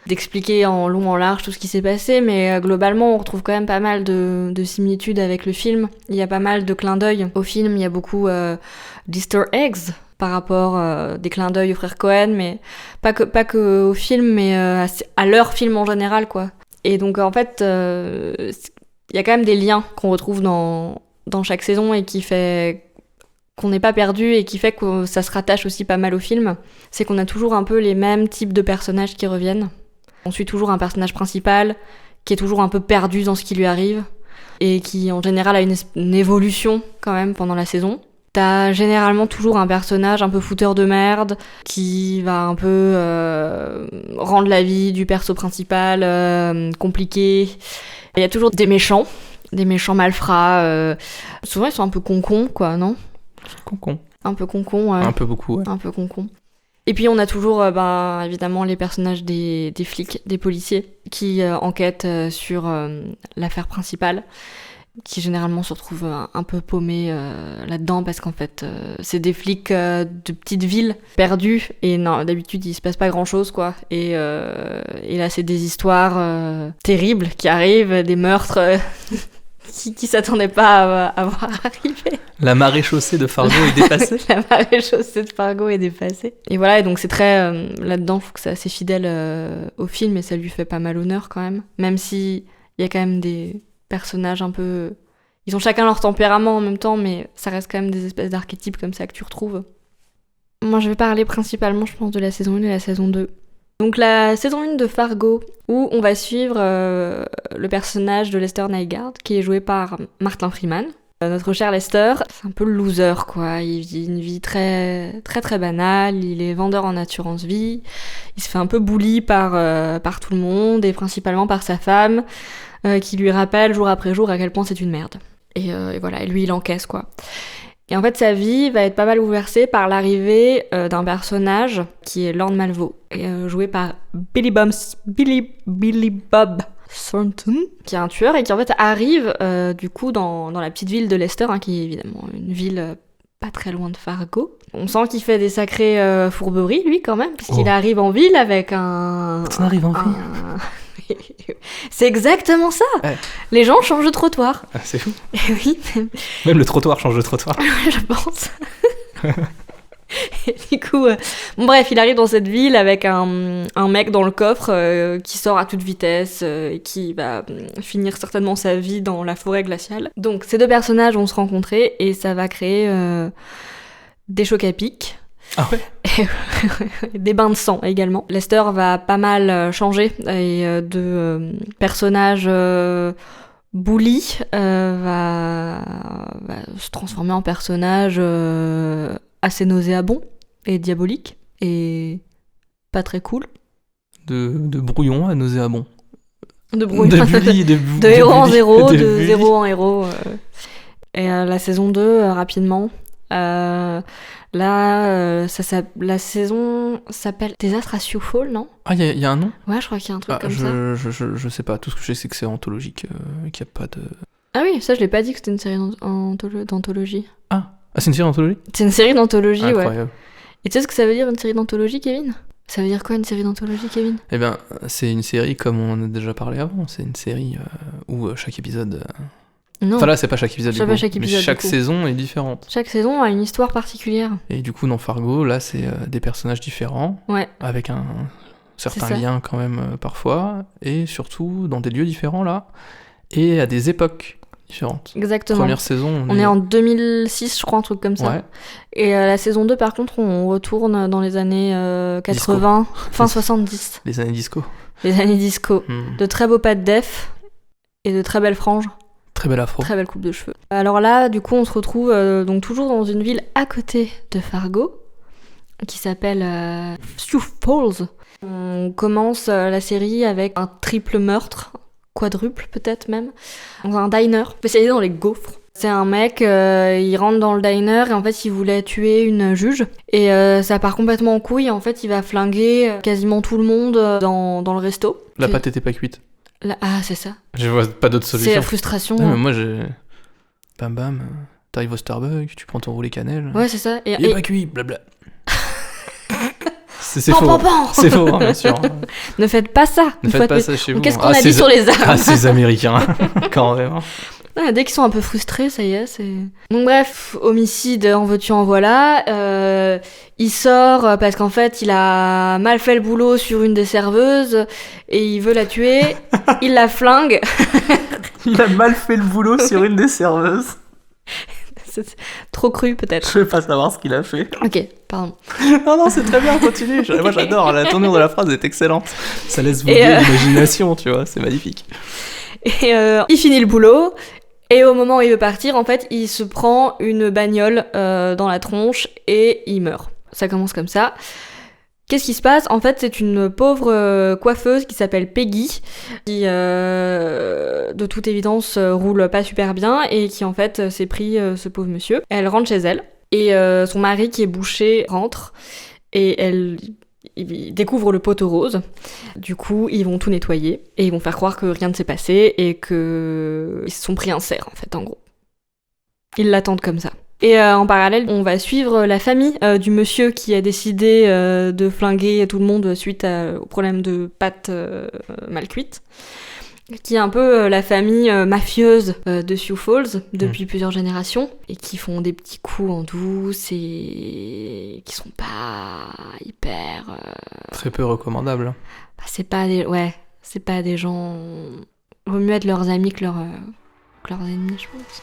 d'expliquer en long en large tout ce qui s'est passé, mais globalement, on retrouve quand même pas mal de similitudes avec le film. Il y a pas mal de clins d'œil au film. Il y a beaucoup d'Easter eggs par rapport des clins d'œil aux frères Coen, mais pas que au film, mais à leur film en général, quoi. Et donc, en fait, il y a quand même des liens qu'on retrouve dans chaque saison et qui fait qu'on n'est pas perdu et qui fait que ça se rattache aussi pas mal au film. C'est qu'on a toujours un peu les mêmes types de personnages qui reviennent. On suit toujours un personnage principal qui est toujours un peu perdu dans ce qui lui arrive et qui, en général, a une évolution quand même pendant la saison. T'as généralement toujours un personnage un peu fouteur de merde qui va un peu rendre la vie du perso principal compliquée. Il y a toujours des méchants malfrats. Souvent ils sont un peu concons, quoi, non? Concon. Un peu concons, ouais. Un peu beaucoup, ouais. Un peu concons. Et puis on a toujours évidemment les personnages des flics, des policiers qui enquêtent sur l'affaire principale, qui généralement se retrouvent un peu paumés là-dedans parce qu'en fait c'est des flics de petites villes perdus et non, d'habitude il se passe pas grand-chose quoi, et là c'est des histoires terribles qui arrivent, des meurtres qui s'attendaient pas à voir arriver. La maréchaussée de Fargo est dépassée. La maréchaussée de Fargo est dépassée. Et voilà, et donc c'est très là-dedans, je trouve que c'est assez fidèle au film et ça lui fait pas mal honneur quand même si il y a quand même des personnages un peu... Ils ont chacun leur tempérament en même temps, mais ça reste quand même des espèces d'archétypes comme ça que tu retrouves. Moi, je vais parler principalement, je pense, de la saison 1 et la saison 2. Donc la saison 1 de Fargo, où on va suivre le personnage de Lester Nygaard, qui est joué par Martin Freeman, Notre cher Lester, c'est un peu le loser, quoi. Il vit une vie très très très banale, il est vendeur en assurance vie, il se fait un peu bully par tout le monde, et principalement par sa femme, qui lui rappelle jour après jour à quel point c'est une merde. Et voilà, et lui il encaisse, quoi. Et en fait, sa vie va être pas mal bouleversée par l'arrivée d'un personnage qui est Lord Malvo, joué par Billy Bob Thornton, qui est un tueur et qui en fait arrive du coup dans la petite ville de Leicester, qui est évidemment une ville pas très loin de Fargo. On sent qu'il fait des sacrées fourberies, lui, quand même, puisqu'il arrive en ville avec un... Ça arrive en ville. C'est exactement ça. Ouais. Les gens changent de trottoir. Ah, c'est fou. Et oui. Même le trottoir change de trottoir. Je pense. Et du coup, bon, bref, il arrive dans cette ville avec un mec dans le coffre qui sort à toute vitesse et qui va finir certainement sa vie dans la forêt glaciale. Donc ces deux personnages vont se rencontrer et ça va créer des chocs à pic. Ah ouais. Des bains de sang également. Lester va pas mal changer et de personnage bully va se transformer en personnage assez nauséabond et diabolique et pas très cool. De brouillon à nauséabond. De brouillon. De héros en zéro, de zéro en héros. Et la saison 2, rapidement. Là, la saison s'appelle Désastre à Sioux Falls, non ? Ah, il y a un nom ? Ouais, je crois qu'il y a un truc comme ça. Je sais pas, tout ce que je sais, c'est que c'est anthologique, qu'il n'y a pas de... Ah oui, ça je l'ai pas dit que c'était une série d'anthologie. Ah, c'est une série d'anthologie ? C'est une série d'anthologie, incroyable. Ouais. Et tu sais ce que ça veut dire une série d'anthologie, Kevin ? Ça veut dire quoi une série d'anthologie, Kevin ? Eh bien, c'est une série comme on en a déjà parlé avant, c'est une série où chaque épisode... Non. Enfin là, c'est pas chaque épisode, mais chaque saison est différente. Chaque saison a une histoire particulière. Et du coup, dans Fargo, là, c'est des personnages différents, ouais. Avec un certain lien quand même parfois, et surtout dans des lieux différents, là, et à des époques différentes. Exactement. Première saison, on est en 2006, je crois, un truc comme ça. Ouais. Et la saison 2, par contre, on retourne dans les années 80, fin 70. Les années disco. Les années disco. De très beaux pas de def et de très belles franges. Très belle afro. Très belle coupe de cheveux. Alors là, du coup, on se retrouve donc toujours dans une ville à côté de Fargo, qui s'appelle Sioux Falls. On commence la série avec un triple meurtre, quadruple peut-être même, dans un diner spécialisé dans les gaufres. C'est un mec, il rentre dans le diner et en fait il voulait tuer une juge et ça part complètement en couille. En fait il va flinguer quasiment tout le monde dans le resto. La pâte était pas cuite. Ah, c'est ça. Je vois pas d'autre solution. C'est la frustration. Non, mais moi, bam bam, t'arrives au Starbucks, tu prends ton roulé cannelle. Ouais, c'est ça. Il est pas cuit, blabla. C'est faux. C'est faux, hein, bien sûr. Ne faites pas ça. Ne faites pas ça chez vous. Qu'est-ce qu'on a dit sur les armes ? Ah, ces Américains, quand même. Ouais, dès qu'ils sont un peu frustrés, ça y est, c'est... Donc bref, homicide, en veux-tu, en voilà. Il sort parce qu'en fait, il a mal fait le boulot sur une des serveuses et il veut la tuer. Il la flingue. Il a mal fait le boulot sur une des serveuses. C'est trop cru, peut-être. Je veux pas savoir ce qu'il a fait. Ok, pardon. Non, c'est très bien, continue. Moi, j'adore, la tournure de la phrase est excellente. Ça laisse voguer l'imagination, tu vois, c'est magnifique. Et il finit le boulot. Et au moment où il veut partir, en fait, il se prend une bagnole dans la tronche et il meurt. Ça commence comme ça. Qu'est-ce qui se passe ? En fait, c'est une pauvre coiffeuse qui s'appelle Peggy, qui, de toute évidence, roule pas super bien et qui, en fait, s'est pris ce pauvre monsieur. Elle rentre chez elle et son mari, qui est boucher, rentre et il découvre le poteau rose. Du coup, ils vont tout nettoyer et ils vont faire croire que rien ne s'est passé et qu'ils se sont pris un cerf, en fait, en gros. Ils l'attendent comme ça. Et en parallèle, on va suivre la famille du monsieur qui a décidé de flinguer tout le monde suite au problème de pâtes mal cuites, qui est un peu la famille mafieuse de Sioux Falls depuis plusieurs générations, et qui font des petits coups en douce et qui sont pas hyper... Très peu recommandables. Bah, c'est pas des gens... Vaut mieux être leurs amis que leurs ennemis, je pense.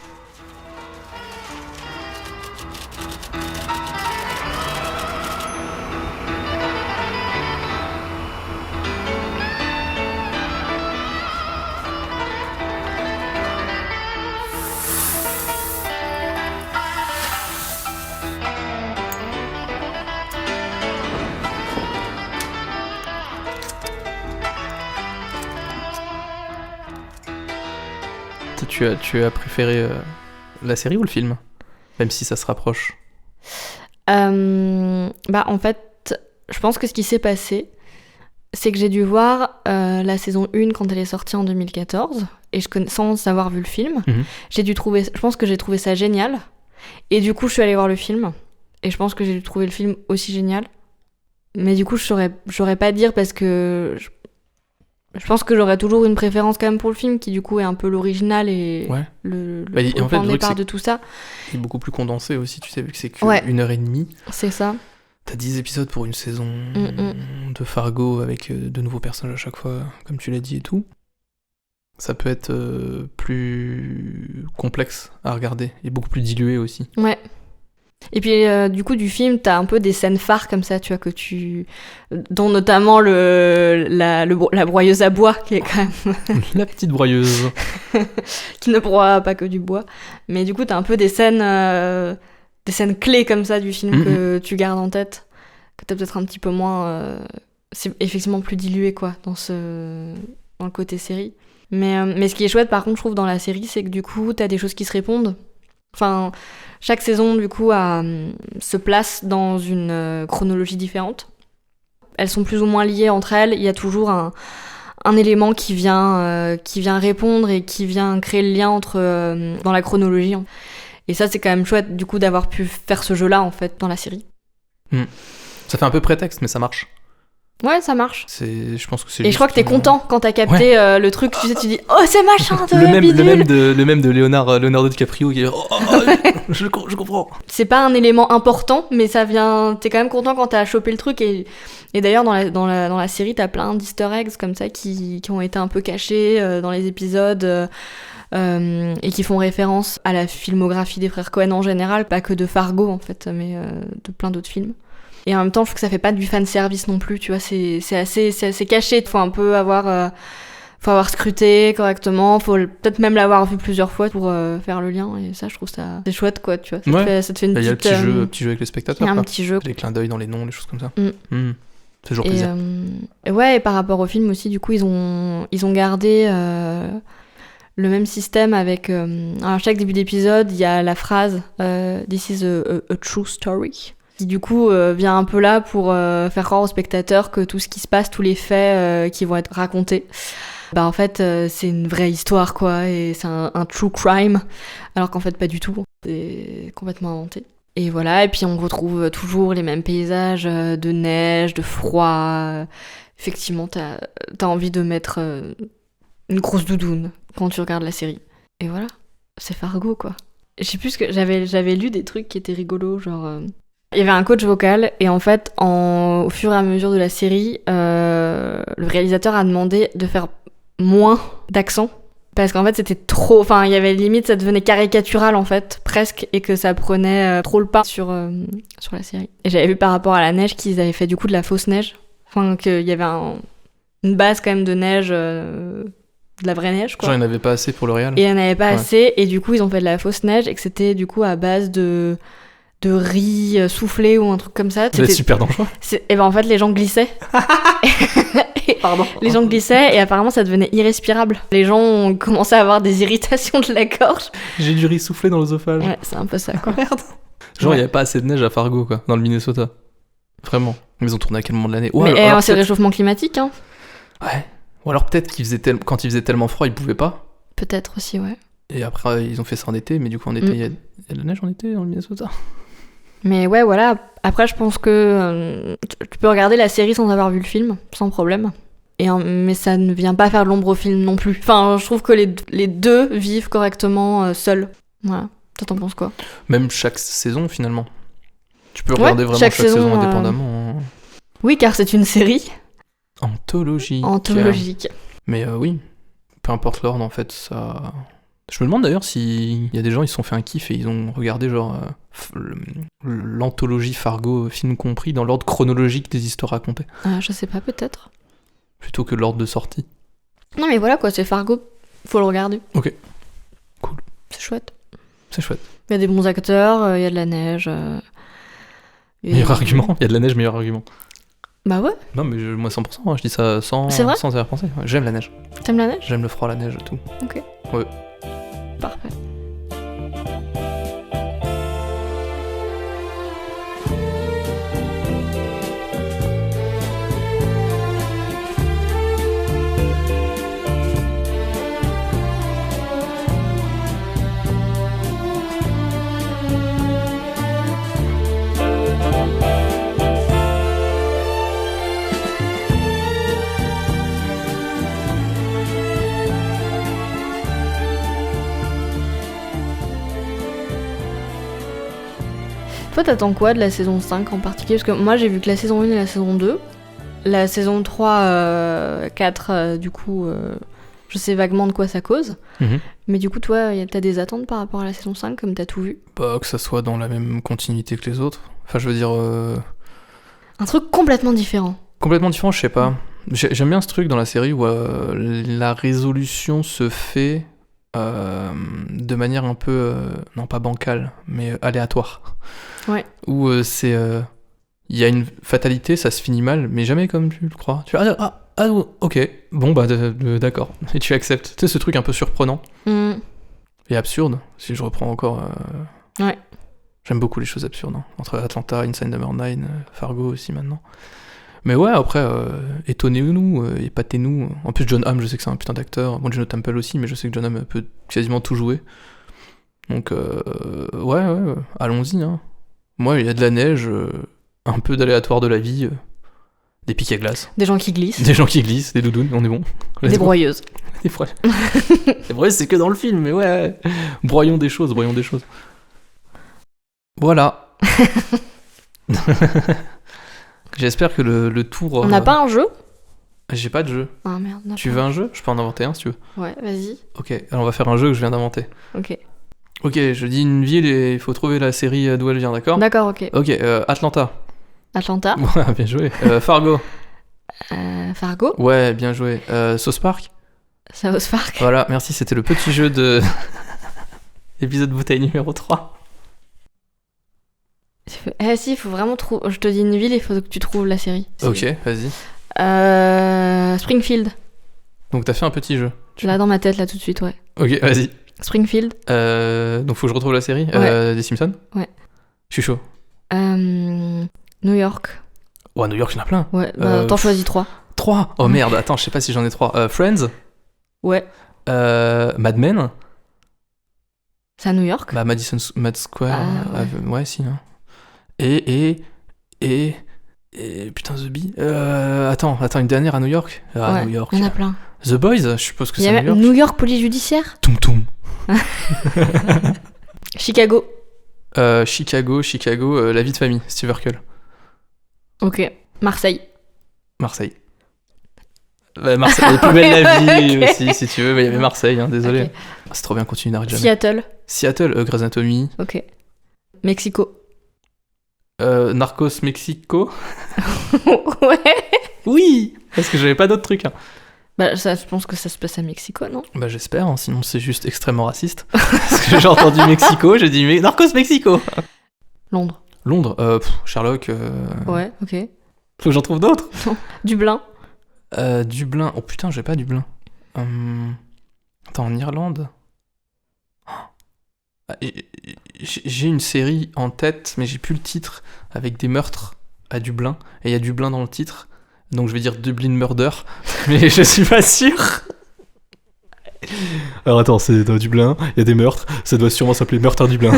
tu as préféré la série ou le film ? Même si ça se rapproche. En fait, je pense que ce qui s'est passé, c'est que j'ai dû voir la saison 1 quand elle est sortie en 2014, et sans avoir vu le film. Je pense que j'ai trouvé ça génial, et du coup je suis allée voir le film, et je pense que j'ai dû trouver le film aussi génial. Mais du coup je saurais pas dire, parce que je pense que j'aurais toujours une préférence quand même pour le film, qui du coup est un peu l'original et le point de départ de tout ça. Il est beaucoup plus condensé aussi, tu sais, vu que c'est qu'une heure et demie. C'est ça. T'as 10 épisodes pour une saison de Fargo avec de nouveaux personnages à chaque fois, comme tu l'as dit et tout. Ça peut être plus complexe à regarder et beaucoup plus dilué aussi. Ouais. Et puis du coup du film, t'as un peu des scènes phares comme ça, tu vois, dont notamment la broyeuse à bois, qui est quand même la petite broyeuse qui ne broie pas que du bois. Mais du coup t'as un peu des scènes clés comme ça du film que tu gardes en tête, que t'as peut-être un petit peu moins c'est effectivement plus dilué quoi dans le côté série. Mais ce qui est chouette par contre je trouve dans la série, c'est que du coup t'as des choses qui se répondent. Enfin, chaque saison, du coup, se place dans une chronologie différente. Elles sont plus ou moins liées entre elles. Il y a toujours un élément qui vient répondre et qui vient créer le lien dans la chronologie. Et ça, c'est quand même chouette, du coup, d'avoir pu faire ce jeu-là, en fait, dans la série. Ça fait un peu prétexte, mais ça marche. Ouais, ça marche. Je pense que c'est. Et je crois que t'es content quand t'as capté le truc, tu sais, tu dis oh c'est machin de bidule. Le même de Leonardo DiCaprio qui est je comprends. C'est pas un élément important, mais ça vient. T'es quand même content quand t'as chopé le truc et d'ailleurs dans la série t'as plein d'easter eggs comme ça qui ont été un peu cachés dans les épisodes. Et qui font référence à la filmographie des frères Coen en général, pas que de Fargo en fait, mais de plein d'autres films. Et en même temps, je trouve que ça fait pas du fanservice non plus, tu vois, c'est assez caché, faut un peu avoir scruté correctement, faut peut-être même l'avoir vu plusieurs fois pour faire le lien, et ça, je trouve ça c'est chouette, quoi, tu vois. Ça te fait une petite... Il y a le petit jeu avec les spectateurs, il y a un petit jeu. Les clins d'œil dans les noms, les choses comme ça. C'est toujours plaisir. Et par rapport au film aussi, du coup, ils ont gardé le même système avec... alors, chaque début d'épisode, il y a la phrase « This is a true story », qui du coup vient un peu là pour faire croire aux spectateurs que tout ce qui se passe, tous les faits qui vont être racontés, en fait c'est une vraie histoire quoi, et c'est un true crime, alors qu'en fait pas du tout, c'est complètement inventé. Et voilà, et puis on retrouve toujours les mêmes paysages de neige, de froid. Effectivement, t'as envie de mettre une grosse doudoune quand tu regardes la série. Et voilà, c'est Fargo quoi. Je sais plus ce que j'avais lu des trucs qui étaient rigolos, genre il y avait un coach vocal, et en fait, au fur et à mesure de la série, le réalisateur a demandé de faire moins d'accent, parce qu'en fait, c'était trop... Enfin, il y avait limite, ça devenait caricatural, en fait, presque, et que ça prenait trop le pas sur la série. Et j'avais vu par rapport à la neige qu'ils avaient fait du coup de la fausse neige. Enfin, qu'il y avait une base quand même de neige... de la vraie neige quoi. Genre il n'y en avait pas assez pour le réel. Et il n'y en avait pas assez, et du coup ils ont fait de la fausse neige, et que c'était du coup à base de riz soufflé ou un truc comme ça. C'était super dangereux. Et en fait les gens glissaient. Pardon. Les gens glissaient et apparemment ça devenait irrespirable. Les gens ont commencé à avoir des irritations de la gorge. J'ai du riz soufflé dans l'œsophage. Ouais, c'est un peu ça quoi. Merde. Genre il n'y avait pas assez de neige à Fargo quoi, dans le Minnesota. Vraiment. Mais ils ont tourné à quel moment de l'année? Mais c'est le réchauffement climatique hein. Ouais. Ou alors peut-être quand il faisait tellement froid, ils pouvaient pas. Peut-être aussi, ouais. Et après, ils ont fait ça en été, mais du coup, en été, il y a de la neige en été dans le Minnesota. Mais ouais, voilà. Après, je pense que tu peux regarder la série sans avoir vu le film, sans problème. Mais ça ne vient pas faire de l'ombre au film non plus. Enfin, je trouve que les deux vivent correctement seuls. Voilà. Toi, t'en penses quoi? Même chaque saison, finalement. Tu peux regarder vraiment chaque saison indépendamment. Oui, car c'est une série. Anthologique. Mais oui, peu importe l'ordre en fait, ça... Je me demande d'ailleurs s'il y a des gens, ils se sont fait un kiff et ils ont regardé genre l'anthologie Fargo, film compris, dans l'ordre chronologique des histoires racontées. Ah, je sais pas, peut-être. Plutôt que l'ordre de sortie. Non mais voilà quoi, c'est Fargo, faut le regarder. Ok, cool. C'est chouette. C'est chouette. Il y a des bons acteurs, il y a de la neige. Meilleur argument, il y a de la neige, meilleur argument. Bah ouais. Non mais moi 100%, je dis ça sans y penser. Ouais, j'aime la neige. T'aimes la neige? J'aime le froid, la neige et tout. Ok. Ouais. parfait. Toi, t'attends quoi de la saison 5 en particulier? Parce que moi, j'ai vu que la saison 1 et la saison 2. La saison 3, 4, du coup, je sais vaguement de quoi ça cause. Mm-hmm. Mais du coup, toi, t'as des attentes par rapport à la saison 5, comme t'as tout vu? Bah, que ça soit dans la même continuité que les autres. Enfin, je veux dire... Un truc complètement différent. Complètement différent, je sais pas. J'aime bien ce truc dans la série où la résolution se fait de manière un peu... non, pas bancale, mais aléatoire. Ouais. Où c'est... il y a une fatalité, ça se finit mal, mais jamais comme tu le crois. Tu fais, ok, bon bah d'accord, et tu acceptes. Tu sais, ce truc un peu surprenant et absurde, si je reprends encore... Ouais. J'aime beaucoup les choses absurdes, hein. Entre Atlanta, Inside Number 9, Fargo aussi maintenant. Mais ouais, après, étonnez-nous, épatez-nous. En plus, John Hamm, je sais que c'est un putain d'acteur. Bon, Juno Temple aussi, mais je sais que John Hamm peut quasiment tout jouer. Donc, ouais, allons-y, hein. Moi, il y a de la neige, un peu d'aléatoire de la vie, des pics à glace. Des gens qui glissent. Des gens qui glissent, des doudounes, on est bon. Des broyeuses. Des broyeuses, c'est que dans le film, mais ouais. Broyons des choses. Voilà. J'espère que le tour... On n'a pas un jeu ? J'ai pas de jeu. Ah merde. Tu veux un jeu ? Je peux en inventer un si tu veux. Ouais, vas-y. Ok, alors on va faire un jeu que je viens d'inventer. Ok, je dis une ville et il faut trouver la série d'où elle vient, d'accord ? D'accord, ok. Ok, Atlanta. Atlanta. Ouais, bien joué. Fargo. Fargo ? Ouais, bien joué. South Park. South Park. Voilà, merci, c'était le petit jeu de... épisode bouteille numéro 3. Si, il faut vraiment trouver... Je te dis une ville, il faut que tu trouves la série. Ok, vas-y. Springfield. Donc t'as fait un petit jeu. Là, dans ma tête, là, tout de suite, ouais. Ok, vas-y. Springfield. Donc faut que je retrouve la série des Simpsons. Ouais. Je suis chaud. New York. Ouais, New York, il y en a plein. Ouais, t'en choisis 3. 3 ? Oh merde, attends, je sais pas si j'en ai 3. Friends. Ouais. Mad Men. C'est à New York ? Bah, Mad Square. Ouais, si, hein. Et putain, The Bee. Attends, une dernière à New York. Ouais, New York. Il y en a plein. The Boys, je suppose que c'est à New York. New York, police judiciaire. Toum toum. Chicago. Chicago, La vie de famille, Steve Urkel. Ok. Marseille. Marseille, la plus belle la vie aussi, si tu veux. Mais il y avait Marseille, hein, désolé. Okay. C'est trop bien, continue, n'arrête jamais. Seattle, Grey's Anatomy. Ok. Mexico. Narcos Mexico. Ouais. Oui, parce que j'avais pas d'autres trucs. Hein. Bah, je pense que ça se passe à Mexico, non ? Bah, j'espère, hein, sinon c'est juste extrêmement raciste. Parce que j'ai entendu Mexico, j'ai dit mais Narcos Mexico. Londres, Sherlock. Ouais, ok. Faut que j'en trouve d'autres. Dublin. Dublin. Oh putain, j'ai pas Dublin. Attends, en Irlande. J'ai une série en tête, mais j'ai plus le titre, avec des meurtres à Dublin. Et il y a Dublin dans le titre. Donc je vais dire Dublin Murder. Mais je suis pas sûr. Alors attends, c'est dans Dublin, il y a des meurtres. Ça doit sûrement s'appeler Meurtre à Dublin.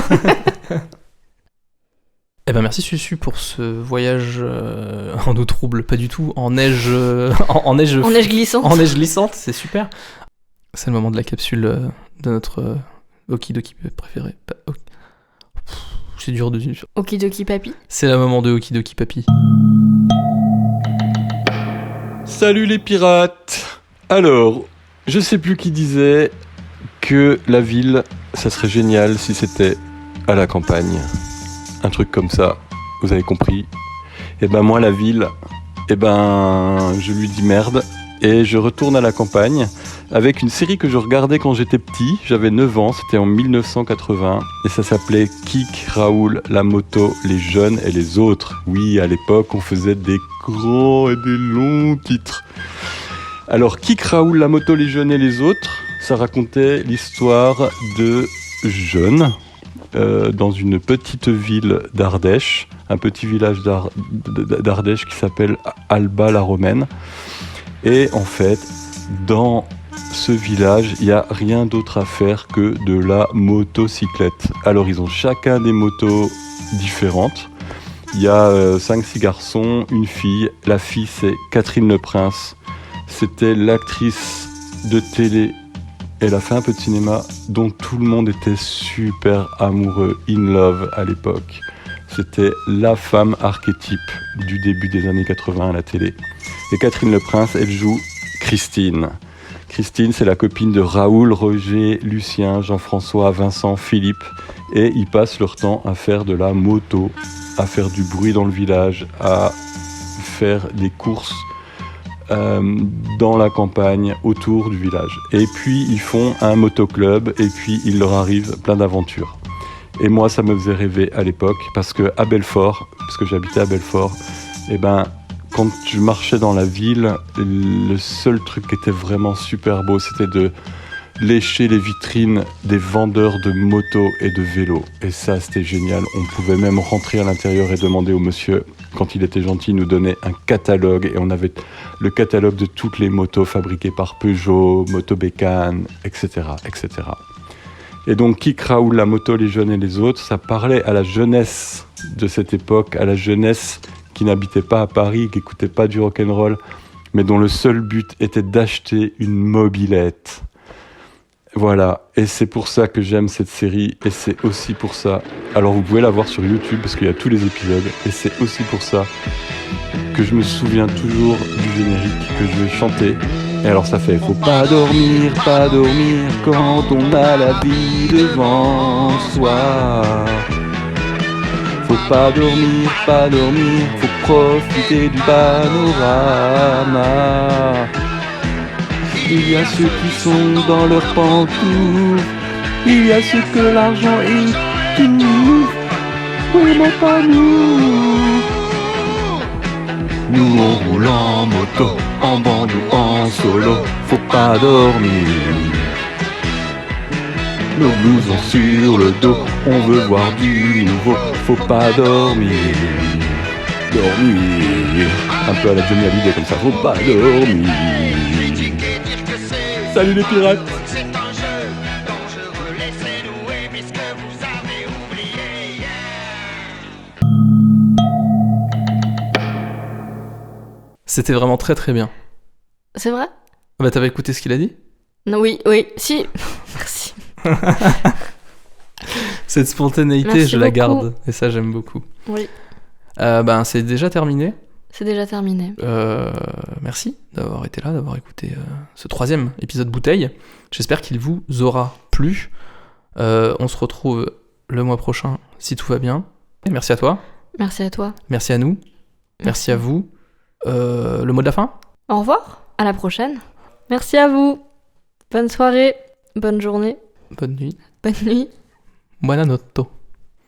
Eh ben merci Susu pour ce voyage en eau trouble, pas du tout, en neige, en neige glissante. En neige glissante, c'est super. C'est le moment de la capsule de notre Okidoki préféré. C'est dur de dire. Okidoki Papi. C'est le moment de Okidoki Papi. Salut les pirates. Alors, je sais plus qui disait que la ville, ça serait génial si c'était à la campagne. Un truc comme ça, vous avez compris. Et ben moi la ville, je lui dis merde et je retourne à la campagne avec une série que je regardais quand j'étais petit. J'avais 9 ans, c'était en 1980 et ça s'appelait Kik, Raoul, la moto, les jeunes et les autres. Oui, à l'époque on faisait des grands et des longs titres. Alors Kik, Raoul, la moto, les jeunes et les autres, Ça racontait l'histoire de jeunes dans une petite ville d'Ardèche, un petit village d'Ardèche qui s'appelle Alba-la-Romaine. Et en fait, dans ce village, il n'y a rien d'autre à faire que de la motocyclette. Alors ils ont chacun des motos différentes. Il y a 5-6 garçons, une fille. La fille, c'est Catherine Leprince. C'était l'actrice de télé. Elle a fait un peu de cinéma dont tout le monde était super amoureux, in love à l'époque. C'était la femme archétype du début des années 80 à la télé. Et Catherine Leprince, elle joue Christine. Christine, c'est la copine de Raoul, Roger, Lucien, Jean-François, Vincent, Philippe. Et ils passent leur temps à faire de la moto, à faire du bruit dans le village, à faire des courses dans la campagne, autour du village. Et puis, ils font un motoclub et puis il leur arrive plein d'aventures. Et moi, ça me faisait rêver à l'époque parce que à Belfort, parce que j'habitais à Belfort, et quand je marchais dans la ville, le seul truc qui était vraiment super beau, c'était de lécher les vitrines des vendeurs de motos et de vélos. Et ça, c'était génial. On pouvait même rentrer à l'intérieur et demander au monsieur, quand il était gentil, nous donner un catalogue. Et on avait le catalogue de toutes les motos fabriquées par Peugeot, Motobécane, etc., etc. Et donc, Kick Raoul, la moto, les jeunes et les autres, ça parlait à la jeunesse de cette époque, à la jeunesse qui n'habitait pas à Paris, qui n'écoutait pas du rock'n'roll, mais dont le seul but était d'acheter une mobilette. Voilà, et c'est pour ça que j'aime cette série, et c'est aussi pour ça... Alors vous pouvez la voir sur YouTube, parce qu'il y a tous les épisodes, et c'est aussi pour ça que je me souviens toujours du générique que je vais chanter. Et alors ça fait « Faut pas dormir quand on a la vie devant soi ». Faut pas dormir, faut profiter du panorama. Il y a ceux qui sont dans leurs pantoufles, il y a ceux que l'argent étouffe. Oui, mais pas nous. Nous on roule en moto, en bande ou en solo. Faut pas dormir. Nos blousons sur le dos, on veut voir du nouveau. Faut pas dormir. Un peu à la Johnny Hallyday comme ça. Faut pas dormir. Salut les pirates. C'était vraiment très très bien. C'est vrai ? Bah t'avais écouté ce qu'il a dit ? Non, oui, si. Merci. Cette spontanéité, merci je beaucoup. La garde. Et ça, j'aime beaucoup. Oui. C'est déjà terminé. C'est déjà terminé. Merci d'avoir été là, d'avoir écouté ce 3e épisode bouteille. J'espère qu'il vous aura plu. On se retrouve le mois prochain, si tout va bien. Et merci à toi. Merci à toi. Merci à nous. Merci à vous. Le mot de la fin ? Au revoir. À la prochaine. Merci à vous. Bonne soirée. Bonne journée. Bonne nuit. Bonne nuit. Buonanotte.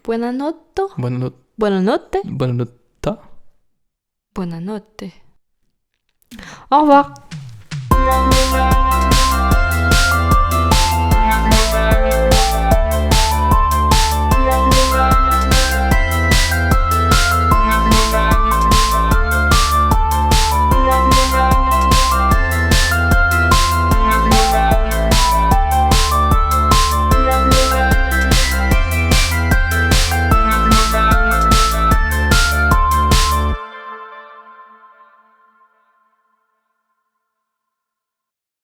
Buonanotte. Buonanotte. Buonanotte. Buonanotte. Buonanotte. Au revoir.